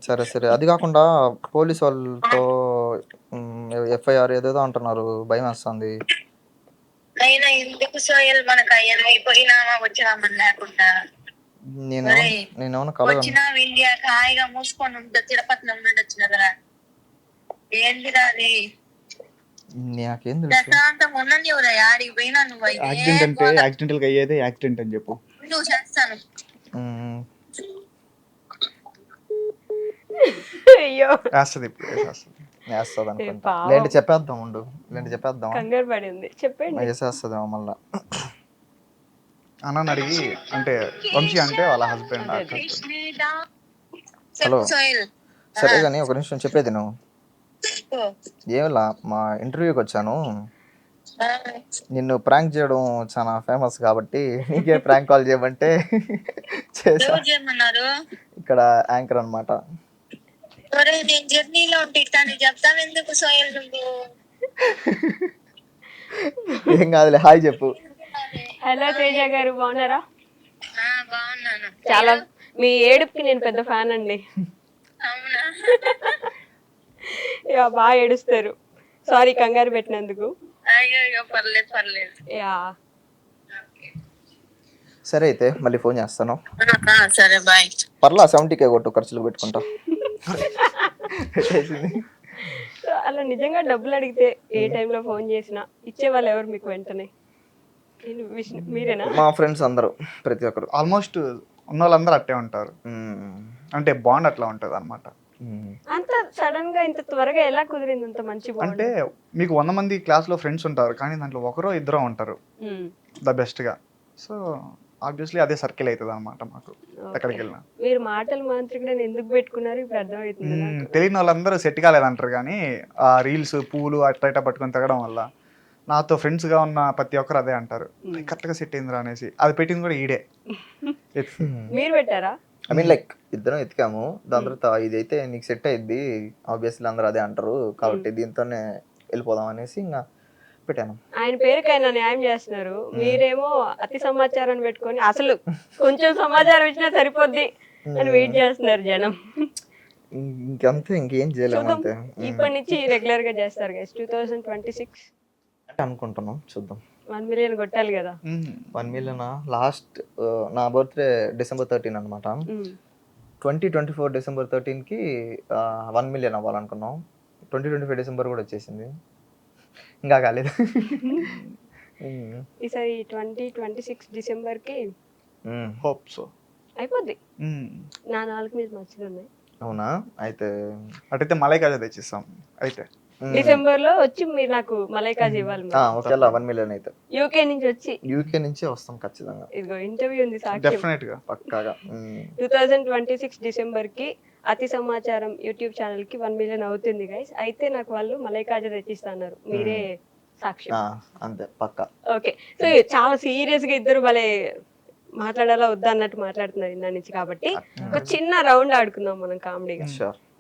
సరే సరే. అది కాకుండా పోలీస్ వాళ్ళతో ఎఫ్ఐఆర్ ఏదేదో అంటున్నారు, భయం వేస్తుంది. అయినా ఎందుకు సోయల్ మనకు అయిపోయినామా వచ్చినామని లేకుండా నేనేమన్నా కలగను. వచ్చినా ఇండియాకి హాయిగా మూసుకొని ఉంటుంది, తిరుపతిలో ఉండొచ్చు కదరా. ఏంటిరా అది? నాకేం తెలుసు. ప్రశాంతంగా ఉన్నది ఎవరా? ఆడికి పోయినా నువ్వు యాక్సిడెంట్ అంటే యాక్సిడెంటల్ గా అయ్యేదే యాక్సిడెంట్ అని చెప్పు. నువ్వు చేస్తాను. అయ్యో వేస్తుంది ఇప్పుడు వేస్తుంది. వేస్తుంది అనుకుంటా. లేండి చెప్పేద్దాం, ఉండు లేండి చెప్పేద్దాం. కంగారు పడింది, చెప్పండి. వేసేస్తుందేమో మళ్ళా. అన్నని అడిగి, అంటే వంశీ అంటే వాళ్ళ హస్బెండ్. హలో సోయల్ సరే కానీ ఒక నిమిషం చెప్పేది నువ్వు. ఏమిలా మా ఇంటర్వ్యూకి వచ్చాను, నిన్ను ప్రాంక్ చేయడం చాలా ఫేమస్ కాబట్టి నీకే ప్రాంక్ కాల్ చేయమంటే చేసా. చేయమన్నారు? ఇక్కడ యాంకర్ అనమాట. నేను జర్నీలో ఉంటే చెప్తాను ఎందుకు సోయల్ నువ్వు? ఏం కాదులే, హాయ్ చెప్పు. హలో తేజ గారు, బాగున్నారా? బాగున్నాను. చాలా మీ ఏడుపుకి నేను పెద్ద ఫ్యాన్ అండి. అవునా? యా, బాగా ఏడుస్తారు. సారీ కంగారు పెట్టినందుకు. అయ్యో పర్లేదు పర్లేదు. యా సరే అయితే మళ్ళీ ఫోన్ చేస్తాను. సరే బాయ్. పర్లా 70K కొట్టు, ఖర్చులు పెట్టుకుంటా. అలా నిజంగా డబ్బులు అడిగితే ఏ టైంలో ఫోన్ చేసినా ఇచ్చేవాళ్ళు ఎవరు మీకు వెంటనే? మీరేనా? మా ఫ్రెండ్స్ అందరూ, ప్రతి ఒక్కరు. ఆల్మోస్ట్ ఉన్న వాళ్ళందరూ అట్టే ఉంటారు, అంటే బాండ్ అట్లా ఉంటది అనమాట. అంత సడన్ గా ఇంత త్వరగా ఎలా కుదిరింది అంత మంచి బాండ్? అంటే మీకు 100 మంది క్లాస్ లో ఫ్రెండ్స్ ఉంటారు, కానీ దాంట్లో ఒకరో ఇద్దరు ఉంటారు ద బెస్ట్ గా. సో ఆబ్వియస్లీ అదే సర్కిల్ అవుతుంది అనమాట మాకు ఎక్కడికి వెళ్ళినా. మీరు మాటలు మాంత్రికుడని ఎందుకు పెట్టుకున్నారు ఇప్పుడు అర్థమవుతుంది. తెలియని వాళ్ళందరూ సెట్ కాలేదంటారు, కానీ ఆ రీల్స్ పూలు అట్లా ఇట్లా పట్టుకొని తగ్గడం వల్ల నాతో ఫ్రెండ్స్ గా ఉన్న ప్రతి ఒక్కరు అదే అంటారు, కరెక్ట్ గా సెట్ అయిందిరా అనేసి. అది పెట్టింది కూడా ఈడే. మీరు పెట్టారా? ఐ మీన్ లైక్ ఇద్దరం ఎతికాము, దాని తర్వాత ఇదైతే నీకు సెట్ అయ్యిద్ది, ఆబ్వియస్లీ అందరూ అదే అంటారు కాబట్టి దీంతోనే వెళ్ళిపోదాం అనేసి ఇంకా పెట్టాను. ఆయన పేరుకైనా న్యాయం చేస్తున్నారు, మీరేమో అతి సమాచారాన్ని పెట్టుకొని అసలు కొంచెం సమాచారం ఇచ్చినా సరిపోద్ది అని వెయిట్ చేస్తున్నారు జనం. ఇంకంతే, ఇంకేం చేయలేము అంతే. ఇప్పటి నుంచి రెగ్యులర్ గా చేస్తారు గైస్. 2026 అంటే అనుకుంటున్నాం, చూద్దాం. 1 మిలియన్ కొట్టాలి కదా. 1 మిలియన్ లాస్ట్ నా బర్త్డే December 13 అనమాట. 2024 December 13కి 1 మిలియన్ అవ్వాలనుకున్నాం. 2025 December కూడా వచ్చేసింది, ఇంకా కాలేదు. ఈసారి 2026 డిసెంబర్ కి హోప్ సో అయిపోద్ది. నా 4 మీద మచ్చలు ఉన్నాయి. అవునా? అయితే అటైతే మలైకాజా తెచ్చిస్తాం. అయితే డిసెంబర్ లో వచ్చి మీరు నాకు మలైకాజ్ ఇవ్వాలి. ఒకవేళ 1 మిలియన్ అయితే యూకే నుంచి వచ్చి, యూకే నుంచి వస్తాం ఖచ్చితంగా. ఇదిగో ఇంటర్వ్యూ ఉంది సాక్షి. డెఫినెట్ గా పక్కాగా 2026 డిసెంబర్ కి అతి సమాచారం యూట్యూబ్ ఛానల్ కి 1 మిలియన్ అవుతుంది గైస్. అయితే నాకు వాళ్ళు మలైకాజా తెచ్చిస్తున్నారు, మీరే సాక్షి. అంతే పక్కా. ఓకే, సో చాలా సీరియస్ గా ఇద్దరు భలే మాట్లాడాలా వద్దా అన్నట్టు మాట్లాడుతున్నారు ఇందా నుంచి, కాబట్టి ఒక చిన్న రౌండ్ ఆడుకుందాం మనం కామెడీగా.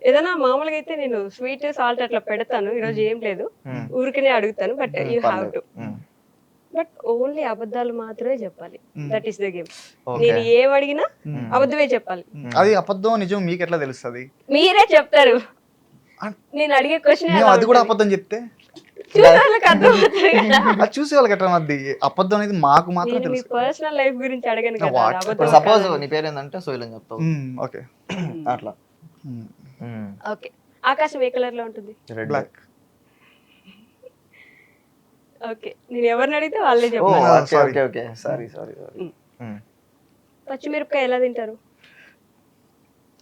ఏదైనా మామూలుగా అయితే నేను స్వీట్ సాల్ట్ అట్లా పెడతాను, ఈరోజు ఏం లేదు, ఊరికనే అడుగుతాను, but you have to. But only అబద్ధాలు మాత్రమే చెప్పాలి, దట్ ఈస్ ద గేమ్. నేను ఏం అడిగినా అబద్ధమే చెప్పాలి. అది అబద్ధం నిజం మీకు ఎట్లా తెలుస్తుంది? మీరే చెప్తారు. నేను అడిగే క్వశ్చన్ అది కూడా అబద్ధం చెప్తే అది చూసే వాళ్ళకి ఎట్లా మధ్య అబద్ధం అనేది మాకు మాత్రం తెలుసు. పర్సనల్ లైఫ్ గురించి అడగను కదా. సపోజ్ నీ పేరు ఏంటంటే సోయిల్ అని చెప్తావు, ఓకే అట్లా. ఓకే, ఆకాశం ఏ కలర్ లో ఉంటుంది? బ్లాక్. ఓకే, నేను ఎవరిని అడిగితే వాళ్ళే చెప్పాలి. Okay sorry. పచ్చిమిరపకాయ ఎలా తింటారు?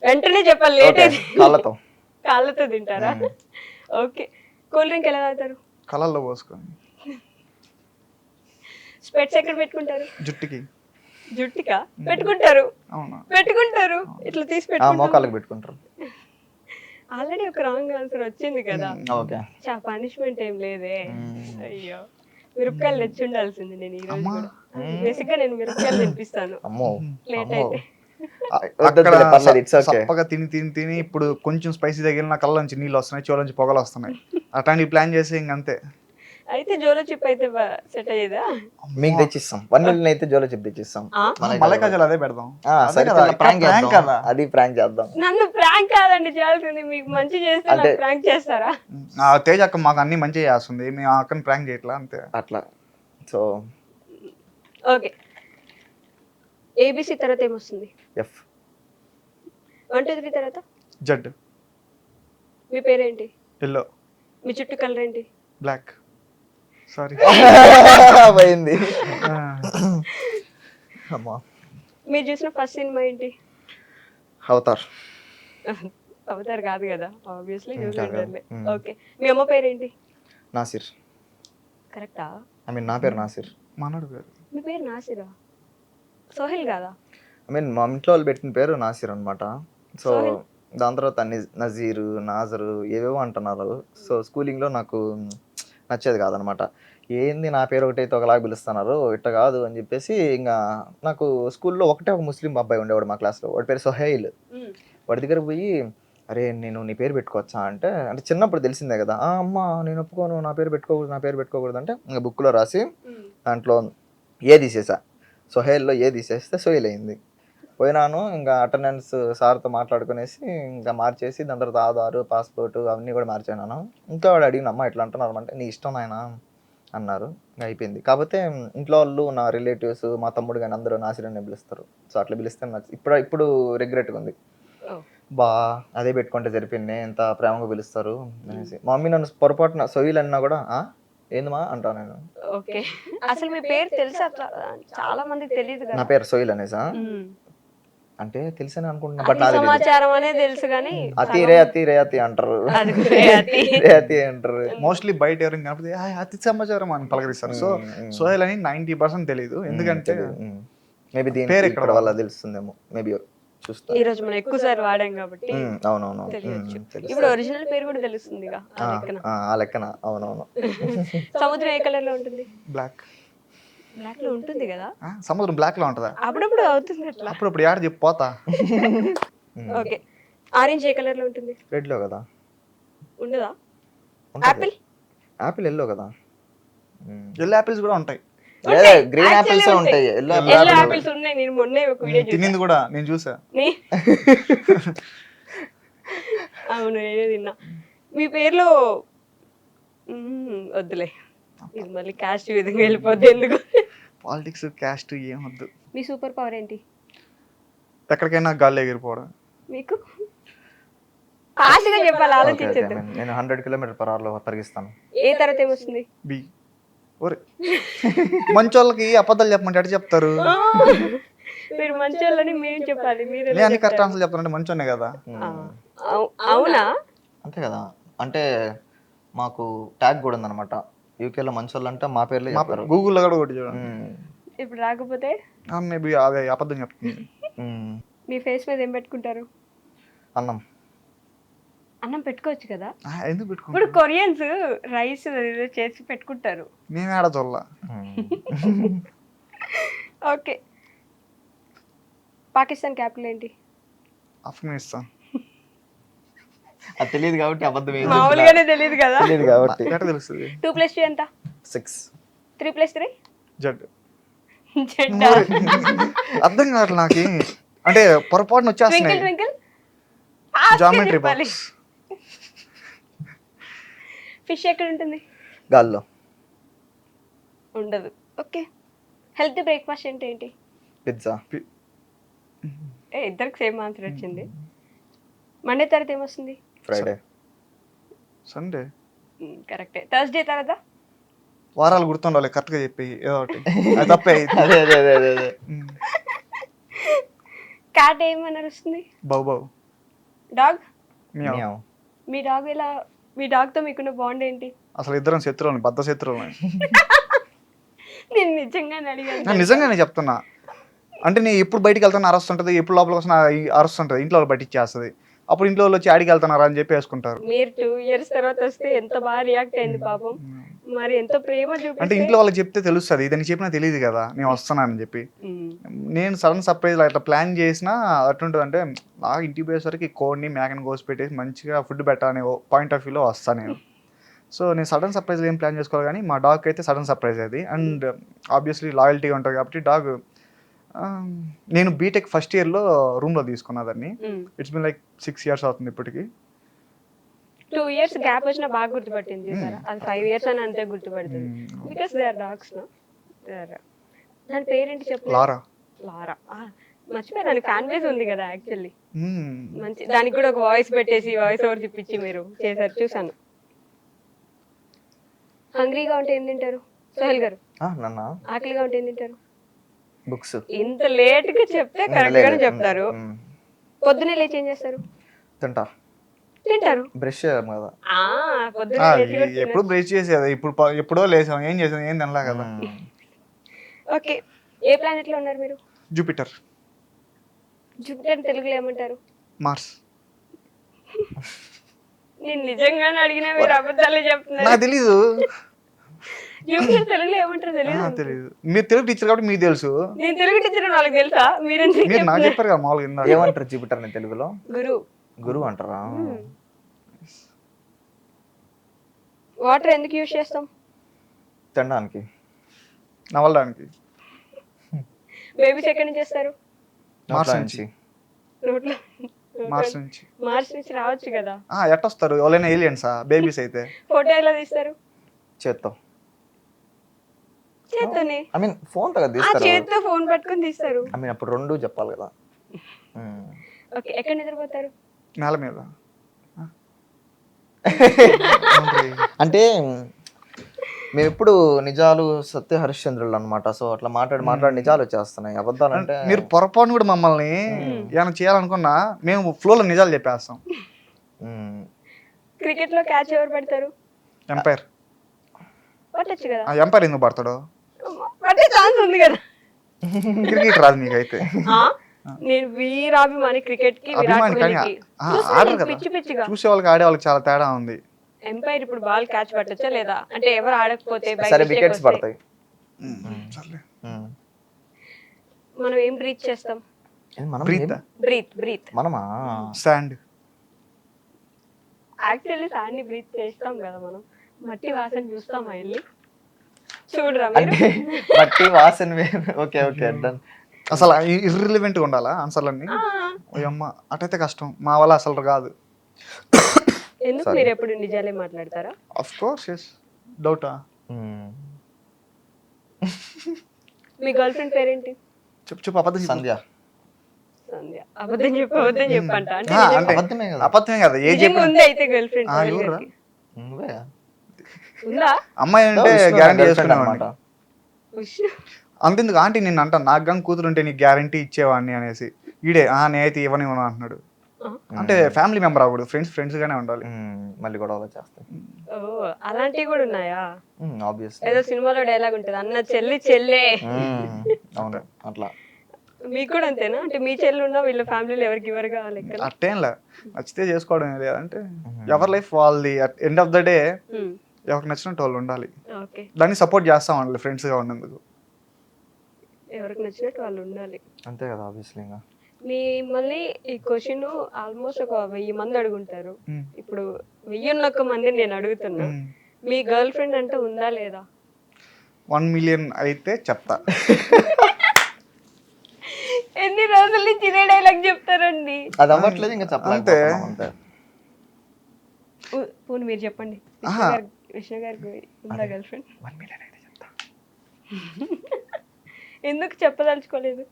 వెంటనే చెప్పాలి, లేట్ ఓకే అయితే కాళ్ళతో కాళ్ళతో తింటారా? ఓకే. కూల్ డ్రింక్ ఎలా తాగుతారు? కలర్లో పోసుకొని స్పెట్స్ ఎక్కడ పెట్టుకుంటారు? జుట్టుకి. జుట్టుకా పెట్టుకుంటారు? అవునా? పెట్టుకుంటారు, ఇట్లా తీసి ఆ పెట్టుకుంటారు. మోకాళ్ళకి పెట్టుకుంటారు. ఆల్రెడీ ఒక రాంగ్ ఆన్సర్ వచ్చింది కదా. ఓకే పనిష్మెంట్ ఏం లేదే. అయ్యో, మిరపకాయలు తెచ్చి ఉండాల్సింది నేను ఈ రోజు అమ్మా. కూడా. బేసిక్ గా నేను మిరపకాయలు తినిపిస్తాను అమ్మో లేట్ అమ్మో. అయితే. అక్కడ పర్లేదు, it's okay. సప్పగా తిని ఇప్పుడు కొంచెం స్పైసీ తగిలిన కళ్ళ నుంచి నీళ్ళు వస్తున్నాయి, చెవుల నుంచి పొగలు వస్తున్నాయి. అట్లాంటివి ప్లాన్ చేసి ఇంకంతే. అయితే జోలో చిప్ అయితే సెట్ అయ్యేదా? మీకు తెచ్చిస్తాం 1 million అయితే జోలో చెప్పి తెచ్చిస్తాం. మలై కాజాలు అదే పెడదాం. సరే కదా, ఇక్కడ ప్రాంక్ prank కదా. అది ప్రాంక్ చేద్దాం. నన్ను ప్రాంక్ కాదండి చేయాల్సింది, మీకు మంచి చేస్తే అంటే- నాకు ప్రాంక్ చేస్తారా? ఆ తేజ్ అక్క మాకు అన్ని మంచిగా చేస్తుంది, మేము ఆ అక్కని ప్రాంక్ చేయట్లా అంతే. అట్లా సో ఓకే. ఏబిసి తర్వాత ఏమొస్తుంది? ఎఫ్ 1 2 3 తర్వాత జడ్, మీ పేరేంటి? ఎల్లో, మీ చుట్టూ కలర్ ఏంటి? బ్లాక్. సారీ. పోయింది. అమ్మా మీరు చూసిన ఫస్ట్ సినిమా ఏంటి? అవతార్. అవతార్ కాదు కదా, ఆబ్వియస్లీ కాదు. చూసుంటారులే. ఓకే. మీ అమ్మ పేరేంటి? నాసిర్. కరెక్టా? ఐ మీన్ నా పేరు నాసిర్. మనోడు పేరు. మీ పేరు నాసిరా? సోహెల్ కాదా? ఐ మీన్ మా ఇంట్లో వాళ్ళు పెట్టిన పేరు నాసిర్ అనమాట. సో సోహెల్? దాని తర్వాత నజీరు, నాజరు ఏవేవో అంటున్నారు. సో స్కూలింగ్లో నాకు నచ్చేది కాదనమాట. ఏంది నా పేరు ఒకటైతే ఒకలాగా పిలుస్తున్నారు, ఇట్ట కాదు అని చెప్పేసి ఇంకా నాకు స్కూల్లో ఒక ముస్లిం అబ్బాయి ఉండేవాడు మా క్లాస్లో. వాడి పేరు సోహైల్. వాడి దగ్గర పోయి అరే నేను నీ పేరు పెట్టుకోవచ్చా అంటే చిన్నప్పుడు తెలిసిందే కదా, అమ్మ నేను ఒప్పుకోను, నా పేరు పెట్టుకోకూడదు అంటే ఇంకా బుక్లో రాసి దాంట్లో ఏ తీసేసా, సోహైల్లో ఏ తీసేస్తే సోహైల్ అయింది. పోయినాను ఇంకా అటెండెన్స్ సార్తో మాట్లాడుకునేసి ఇంకా మార్చేసి దాని తర్వాత ఆధారు, పాస్పోర్ట్ అవన్నీ కూడా మార్చాను. ఇంకా వాడు అడిగిన అమ్మ ఎట్లా అంటున్నారు అంటే నీ ఇష్టం ఆయన అన్నారు. ఇంకా అయిపోయింది. కాకపోతే ఇంట్లో వాళ్ళు, నా రిలేటివ్స్, మా తమ్ముడు కానీ అందరూ నాసిరని పిలుస్తారు. సో అట్లా పిలిస్తే ఇప్పుడు రిగ్రెట్గా ఉంది. బా అదే పెట్టుకుంటే సరిపోయింది, ఎంత ప్రేమగా పిలుస్తారు అనేసి. మా మమ్మీ నన్ను పొరపాటున సొయ్యలు అన్నా కూడా ఏందమ్మా అంటాను నేను. ఓకే. అసలు మీ పేరు తెలుసా? అట్లా చాలా మందికి తెలియదు నా కదా. పేరు సొయ్యల్ అనేసా అంటే తెలుసని అనుకుంటున్నా, బట్ అతి సమాచారం అనేది తెలుసు కానీ అతి రేయతి అంటారు. అది రేయతి. రేయతి అంటారు. మోస్ట్లీ బయట ఎవరైనా కనిపితే అతి సమాచారం అని పలకరిస్తారు. సో సోహెల్ అని 90% తెలియదు, ఎందుకంటే మేబీ దీని పేరు ఇక్కడ వల్ల తెలుస్తుందేమో, మేబీ చూస్తా. ఈ రోజు మనం ఎక్కువ సార్లు వాడాం కాబట్టి అవునవును తెలియచ్చు. తెలుసు. ఇప్పుడు ఒరిజినల్ పేరు కూడా తెలుస్తుందిగా ఆ లెక్కన. ఆ లెక్కన అవునవును. సముద్రం ఏ కలర్ లో ఉంటుంది? బ్లాక్. బ్లాక్ లో ఉంటుంది కదా. సముద్రం బ్లాక్ లో ఉంటుందా? అప్పుడప్పుడు అవుతుంది అట్లా. అప్పుడప్పుడు యాడ్ చెప్పి పోతా. ఓకే. ఆరెంజ్ ఏ కలర్ లో ఉంటుంది? రెడ్ లో కదా. ఉండదా? ఉంటది. ఆపిల్? ఆపిల్ ఎల్లో కదా. ఎల్లో యాపిల్స్ కూడా ఉంటాయి. లేదా గ్రీన్ యాపిల్స్ ఉంటాయి, ఎల్లో ఎల్లో ఆపిల్స్ ఉన్నాయి. నేను మొన్నే ఒక వీడియో తినింది కూడా నేను చూసా. అవును నేనే తిన్నా. మీ పేర్లో వద్దులే, ఇది మళ్ళీ క్యాస్ట్ విధంగా వెళ్ళిపోద్ది ఎందుకు. పాలిటిక్స్, క్యాస్ట్ ఏమొద్దు. మీ సూపర్ పవర్ ఏంటి? ఎక్కడికైనా గాల్లో ఎగిరిపోవడం. మీకు ఫాస్ట్గా చెప్పాలి, ఆలోచించద్దు. నేను 100 km/h పరిగిస్తాను. ఏ తర్వాత ఏమొస్తుంది? బి. ఒరే మంచోళ్ళకి అబద్ధాలు చెప్పమంటే అటు చెప్తారు. మీరు మంచోళ్ళని మేము చెప్పాలి, మీరు నేను అన్ని కరెక్ట్ ఆన్సర్ చెప్తానంటే మంచోనే కదా. అవునా? అంతే కదా. అంటే మాకు ట్యాగ్ కూడా ఉందన్నమాట. యూకేలో మంచోళ్ళు అంటే మా పేర్లే చెప్తారు. గూగుల్లో కూడా ఒకటి చూడండి. ఇప్పుడు రాకపోతే మేబీ అదే అబద్ధం చెప్తుంది. మీ ఫేస్ మీద ఏం పెట్టుకుంటారు? అన్నం. అన్నం పెట్టుకోవచ్చు కదా. ఎందుకు పెట్టుకుంటాం? ఇప్పుడు కొరియన్స్ రైస్ చేసి పెట్టుకుంటారు. మేమే ఆడ చూడాల. ఓకే. పాకిస్తాన్ క్యాపిటల్ ఏంటి? ఆఫ్ఘనిస్తాన్. అది తెలియదు కాబట్టి అబద్ధం ఏం మామూలుగానే తెలియదు కదా. తెలియదు కాబట్టి. ఎట్లా తెలుస్తుంది? 2 + 2 ఎంత? 6. 3 + 3? జడ్. జెడ్డా? అర్థం కావట్లేదు నాకు. అంటే పొరపాటున వచ్చేస్తున్నాయి. Twinkle geometry box. ఫిష్ ఎక్కడ ఉంటుంది? గాల్లో. ఉండదు. ఓకే. హెల్తీ బ్రేక్ఫాస్ట్ ఏంటి? పిజ్జా. ఇద్దరికి సేమ్ ఆన్సర్ వచ్చింది. మండే తర్వాత ఏమొస్తుంది? ఫ్రైడే. సండే. కరెక్టే. థర్స్డే తర్వాత? వారాలు గుర్తుండాలి కరెక్ట్గా చెప్పి ఏదో ఒకటి. అది తప్పే. అదే క్యాట్ ఏమని అరుస్తుంది? Bow bow. Dog meow. Meow. మీ డాగ్ ఎలా, మీ డాగ్తో మీకున్న బాండ్ ఏంటి? అసలు ఇద్దరం శత్రువులని, బద్ద శత్రువులని. నేను నిజంగానే అడిగాను. నేను నిజంగానే చెప్తున్నా. అంటే నేను ఎప్పుడు బయటికి వెళ్తాను అరుస్తుంటది, ఎప్పుడు లోపలికి వస్తున్నా అరుస్తుంటది, ఇంట్లో వాళ్ళు బయట ఇచ్చేస్తుంది. అప్పుడు ఇంట్లో వాళ్ళు వచ్చి ఆడికి వెళ్తున్నారా అని చెప్పి వేసుకుంటారు. మీరు 2 years తర్వాత వస్తే ఎంత బాగా రియాక్ట్ అయింది పాపం. మరి ఎంతో ప్రేమ అంటే చూపిస్తే. ఇంట్లో వాళ్ళకి చెప్తే తెలుస్తుంది, ఇదని చెప్పినా తెలియదు కదా నేను వస్తున్నానని చెప్పి. నేను సడన్ సర్ప్రైజ్ అట్లా ప్లాన్ చేసినా అటుంటుంది. అంటే నాకు ఇంటికి పోయేసరికి కోడిని మేకని కోసి పెట్టేసి మంచిగా ఫుడ్ పెట్టాలనే పాయింట్ ఆఫ్ వ్యూలో వస్తాను నేను. సో నేను సడన్ సర్ప్రైజ్ ఏం ప్లాన్ చేసుకోవాలి, కానీ మా డాగ్ అయితే సడన్ సర్ప్రైజ్ అది. అండ్ ఆబ్వియస్లీ లాయల్టీగా ఉంటుంది కాబట్టి డాగ్. నేను బీటెక్ ఫస్ట్ ఇయర్లో రూమ్లో తీసుకున్నా దాన్ని. ఇట్స్ బిన్ లైక్ 6 years అవుతుంది ఇప్పటికి. 2 years గ్యాప్ వచ్చినా బాగా గుర్తుపట్టింది చూసారా? అది 5 years అని అంతే గుర్తుపడుతుంది. Because they are dogs no. దాని పేరేంటి చెప్పు? లారా. లారా. మర్చిపోయా, దానికి ఫ్యాన్ బేస్ ఉంది కదా యాక్చువల్లీ. మంచి, దానికి కూడా ఒక వాయిస్ పెట్టేసి వాయిస్ ఓవర్ చూపించి మీరు చేశారు, చూసాను. హంగ్రీగా ఉంటే ఏం తింటారు సోహెల్ గారు? నన్న ఆకలిగా ఉంటే ఏం తింటారు? బుక్స్. ఇంత లేట్ గా చెప్తే కరెక్ట్ గానే చెప్తారు. పొద్దునే లేచి ఏం చేస్తారు? తింటారు. బ్రష్ చేయాలి కదా. పొద్దునే లేచి కూడా ఎప్పుడు బ్రష్ చేసేది, ఎప్పుడో లేసాం, ఏం చేసాం, ఏం తినలా కదా. ఓకే, ఏ ప్లానెట్ లో ఉన్నారు మీరు? జూపిటర్. జూపిటర్ తెలుగులో ఏమంటారు? మార్స్. నేను నిజంగానే అడిగినా మీరు అబద్ధాలే చెప్తున్నారు. నాకు తెలీదు. జూపిటర్ తెలుగులో ఏమంటారు తెలియదు. తెలీదు. మీరు తెలుగు టీచర్ కాబట్టి మీకు తెలుసు. నేను తెలుగు టీచర్ వాళ్ళకి తెలుసా? మీరు నాకు చెప్పారు కదా మామూలుగా ఇందాక. ఏమంటారు జూపిటర్ ని తెలుగులో? గురువు అంటారా? వాటర్ ఎందుకు యూజ్ చేస్తాం? తినడానికి, నవలడానికి. బేబీస్ ఎక్కడి నుంచి చేస్తారు? మార్స్ నుంచి. నోట్లో. మార్స్ నుంచి రావచ్చు కదా. ఎట్టొస్తారు? ఎవరైనా ఏలియన్సా బేబీస్ అయితే? ఫోటో ఎలా తీస్తారు? చేత్తో. చేత్తోనే. ఐ మీన్ ఫోన్ తో తీస్తారు. చేత్తో ఫోన్ పట్టుకొని తీస్తారు. ఐ మీన్ అప్పుడు రెండు చెప్పాలి కదా. ఓకే, ఎక్కడ నిద్రపోతారు? నేల మీద. అంటే మేము ఎప్పుడు నిజాలు సత్య హరిశ్చంద్రులు అనమాట. సో అట్లా మాట్లాడి నిజాలు వచ్చేస్తున్నాయి. అబద్ధాలు అంటే మీరు పొరపాటు కూడా మమ్మల్ని ఏమైనా చేయాలనుకున్నా మేము ఫ్లోలో నిజాలు చెప్పేస్తాం. క్రికెట్ లో క్యాచ్ ఎవరు పడతారు? ఎంపైర్. పట్టొచ్చు కదా. ఎంపైర్ ఎందుకు పడతాడు? పట్టే ఛాన్స్ ఉంది కదా. క్రికెట్ రాదు మీకైతే. నేను వీరాభిమాని, క్రికెట్ కి విరాట్ అభిమాని, కానీ కోహ్లీకి. ఆడరు కదా. పిచ్చి పిచ్చిగా. చూసే వాళ్ళకి ఆడే వాళ్ళకి చాలా తేడా ఉంది. ఎంపైర్ ఇప్పుడు బాల్ క్యాచ్ పట్టొచ్చా లేదా? అంటే ఎవరు ఆడకపోతే సరే వికెట్స్ పడతాయి. మనం ఏం బ్రీత్ చేస్తాం? బ్రీత్. మనమా? శాండ్. యాక్చువల్లీ శాండ్ ని బ్రీత్ చేస్తాం కదా మనం. మట్టి వాసన చూస్తామా వెళ్ళి? చూడరా అంటే మట్టి వాసన. Okay done. అసలు ఇర్రిలవెంట్ గా ఉండాలా ఆన్సర్లన్నీ? అమ్మ అటైతే కష్టం, మా వల్ల అసలు కాదు. ఎందుకు మీరు ఎప్పుడు నిజాలే మాట్లాడతారా? Of course yes. డౌటా? మీ గర్ల్ ఫ్రెండ్ పేరేంటి? చెప్పు అబద్ధం. సంధ్య. సంధ్య. అబద్ధం చెప్పంట. అంటే అబద్ధమే కదా. అబద్ధమే కదా. ఏ చెప్పి ఉంది అయితే గర్ల్ ఫ్రెండ్ ఉందా? అమ్మాయి అంటే గ్యారంటీ చేసుకున్నామాట. ఉష్. అంతెందుకు ఆంటీ నిన్ను అంటాను, నాకు కానీ కూతురు ఉంటే నీకు గ్యారంటీ ఇచ్చేవాడిని అనేసి. ఈడే నేనైతే ఇవ్వనివ్వను అంటున్నాడు. అంటే ఫ్యామిలీ మెంబర్ అవ్వకూడదు, ఫ్రెండ్స్ గానే ఉండాలి. మళ్ళీ గొడవలు చేస్తాయి. ఓ అలాంటివి కూడా ఉన్నాయా? ఆబ్వియస్లీ. ఏదో సినిమాలో డైలాగ్ ఉంటుంది, అన్న చెల్లె. అవును అట్లా. మీకు కూడా అంతేనా? అంటే మీ చెల్లి ఉన్నా వీళ్ళ ఫ్యామిలీలో ఎవరికి ఇవ్వరుగా లెక్క? అట్టేంలే, నచ్చితే చేసుకోవడం లేదంటే ఎవరి లైఫ్ వాళ్ళది. ఎండ్ ఆఫ్ ద డే ఎవరికి నచ్చినట్టు వాళ్ళు ఉండాలి. దాన్ని సపోర్ట్ చేస్తాం అండి ఫ్రెండ్స్ గా ఉన్నందుకు. ఎవరికి నచ్చినట్టు వాళ్ళు ఉండాలి, అంతే కదా. ఆబ్వియస్లీ. మిమ్మల్ని ఈ క్వశ్చన్ ఆల్మోస్ట్ ఒక 1000 మంది అడుగుంటారు. ఇప్పుడు 1001 మంది నేను అడుగుతున్నా, మీ గర్ల్ ఫ్రెండ్ అంటే ఉందా లేదా? 1 million అయితే చెప్తా. ఎన్ని రోజుల నుంచి ఇదే డైలాగ్ చెప్తారండి. అది అవ్వట్లేదు, ఇంకా చెప్పలేకపోతున్నాం అంతే. పోనీ మీరు చెప్పండి, విష్ణు గారికి ఉందా గర్ల్ ఫ్రెండ్? 1 million అయితే చెప్తా. ఎందుకు చెప్పదలుచుకోలేదు?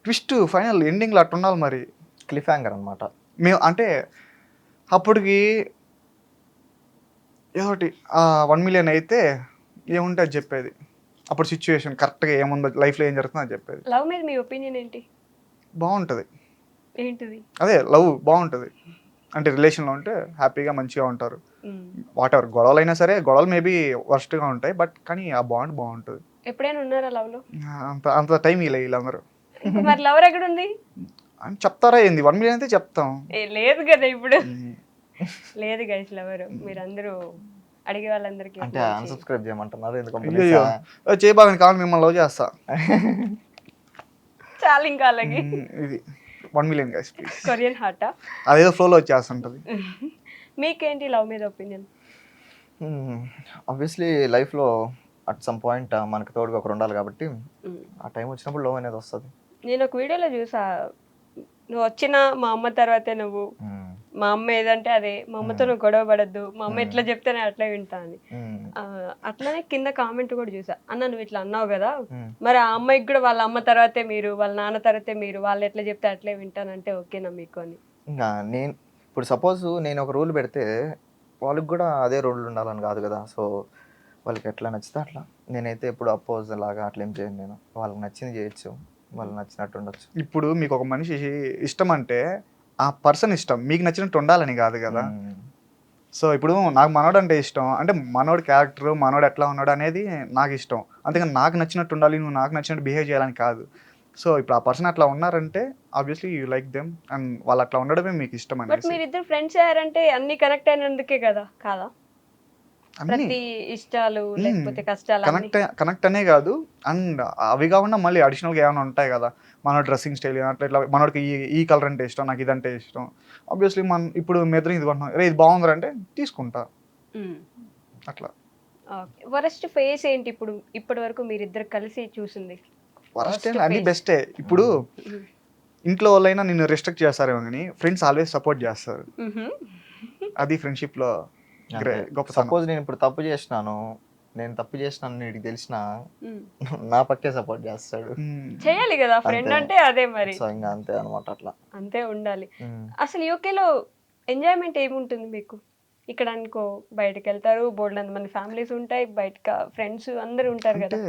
ట్విస్ట్ ఫైనల్ ఎండింగ్ లో అట్టు ఉండాలి మరి. క్లిఫ్ హ్యాంగర్ అనమాట. మేము అంటే అప్పటికి ఏదోటి 1 million అయితే ఏముంటే అది చెప్పేది. అప్పుడు సిచ్యువేషన్ కరెక్ట్గా ఏముందో లైఫ్లో ఏం జరుగుతుందో అది చెప్పేది. లవ్ మీద మీ ఒపీనియన్ ఏంటి? బాగుంటుంది. ఏంటిది? అదే లవ్ బాగుంటుంది. అంటే రిలేషన్లో ఉంటే హ్యాపీగా మంచిగా ఉంటారు. వాట్ ఎవర్ గొడవలు అయినా సరే, గొడవలు మేబీ వర్స్ట్గా ఉంటాయి, బట్ కానీ ఆ బాండ్ బాగుంటుంది. ఎప్పుడైనా ఉన్నారా లవ్ లో? అంత అంత టైం ఇలా వీళ్ళందరూ ఇంకా మరి లవర్ ఎక్కడ ఉంది? అని చెప్తారా ఏంది, 1 million అయితే చెప్తాం. లేదు కదా ఇప్పుడు. లేదు గైస్ లవర్, మీరందరూ అడిగే వాళ్ళందరికీ అంటే అన్సబ్స్క్రైబ్ చేయమంటున్నారు ఎందుకు? అయ్యో చేయబాగని కావాలి, మిమ్మల్ని లవ్ చేస్తా. చాలా ఇంకా అలాగే. ఇది 1 million గైస్ ప్లీజ్. కొరియన్ హార్టా? అదేదో ఫ్లోలో వచ్చేస్తుంటుంది. మీకేంటి లవ్ మీద ఒపీనియన్? ఆబ్వియస్లీ లైఫ్లో అట్ సమ్ పాయింట్ మనకు తోడుగా ఒకరు ఉండాలి కాబట్టి ఆ టైం వచ్చినప్పుడు లవ్ అనేది వస్తుంది. నేను ఒక వీడియోలో చూసా, నువ్వు వచ్చిన మా అమ్మ తర్వాతే నువ్వు, మా అమ్మ ఏదంటే అదే, మా అమ్మతో నువ్వు గొడవ పడద్దు, మా అమ్మ ఎట్లా చెప్తే నేను అట్లా వింటా అని. అట్లనే కింద కామెంట్ కూడా చూసా, అన్న నువ్వు ఇట్లా అన్నావు కదా, మరి ఆ అమ్మాయికి కూడా వాళ్ళ అమ్మ తర్వాతే మీరు, వాళ్ళ నాన్న తర్వాతే మీరు, వాళ్ళు ఎట్లా చెప్తే అట్లే వింటానంటే ఓకేనా మీకు అని. ఇంకా నేను ఇప్పుడు సపోజ్ నేను ఒక రూల్ పెడితే వాళ్ళకి కూడా అదే రూల్ ఉండాలని కాదు కదా. సో వాళ్ళకి ఎట్లా నచ్చితే అట్లా. నేనైతే ఎప్పుడు అపోజ్ లాగా అట్లా ఏం చేయను. నేను వాళ్ళకి నచ్చింది చేయొచ్చు, వాళ్ళకి నచ్చినట్టు ఉండొచ్చు. ఇప్పుడు మీకు ఒక మనిషి ఇష్టం అంటే ఆ పర్సన్ ఇష్టం, మీకు నచ్చినట్టు ఉండాలని కాదు కదా. సో ఇప్పుడు నాకు మనోడు అంటే ఇష్టం, అంటే మనోడు క్యారెక్టర్, మనోడు ఎట్లా ఉన్నాడు అనేది నాకు ఇష్టం. అంతేగాని నాకు నచ్చినట్టు ఉండాలి, నువ్వు నాకు నచ్చినట్టు బిహేవ్ చేయాలని కాదు. సో ఇప్పుడు ఆ పర్సన్ అట్లా ఉన్నారంటే obviously you like them, and వాళ్ళు అట్లా ఉండడమే మీకు ఇష్టం బట్ అనేది. మీరిద్దరు ఫ్రెండ్స్ అయ్యారంటే అన్ని కనెక్ట్ అయినందుకే కదా, కాదా? ప్రతి ఇష్టాలు లేకపోతే కష్టాలు కనెక్ట్ అనే కాదు, అండ్ అవి కాకుండా మళ్ళీ అడిషనల్గా ఏమైనా ఉంటాయి కదా. మన డ్రెస్సింగ్ స్టైల్ అట్లా ఇట్లా, మనోడికి ఈ కలర్ అంటే ఇష్టం, నాకు ఇదంటే ఇష్టం. ఆబ్వియస్లీ మన ఇప్పుడు మీ ఇద్దరు ఇది కొంటున్నాం, రే ఇది బాగుంది అంటే తీసుకుంటా అట్లా. వరస్ట్ ఫేస్ ఏంటి ఇప్పుడు ఇప్పటి వరకు మీరిద్దరు కలిసి చూసింది? వరస్ట్ అన్ని బెస్టే. ఇప్పుడు ఇంట్లో వాళ్ళైనా నిన్ను రెస్ట్రిక్ట్ చేస్తారేమో కానీ ఫ్రెండ్స్ ఆల్వేస్ సపోర్ట్ చేస్తారు. అది ఫ్రెండ్షిప్లో గొప్ప. సపోజ్ నేను ఇప్పుడు తప్పు చేసినాను, నీకు తెలిసిన నా పక్కే సపోర్ట్ చేస్తాడు. చేయాలి కదా, ఫ్రెండ్ అంటే అదే మరి. సో ఇంకా అంతే అనమాట, అట్లా అంతే ఉండాలి. అసలు యూకేలో ఎంజాయ్మెంట్ ఏముంటుంది మీకు? ఇక్కడ అనుకో బయటకు వెళ్తారు, బోల్డ్ మంది ఫ్యామిలీస్ ఉంటాయి, బయట ఫ్రెండ్స్ అందరు ఉంటారు కదా.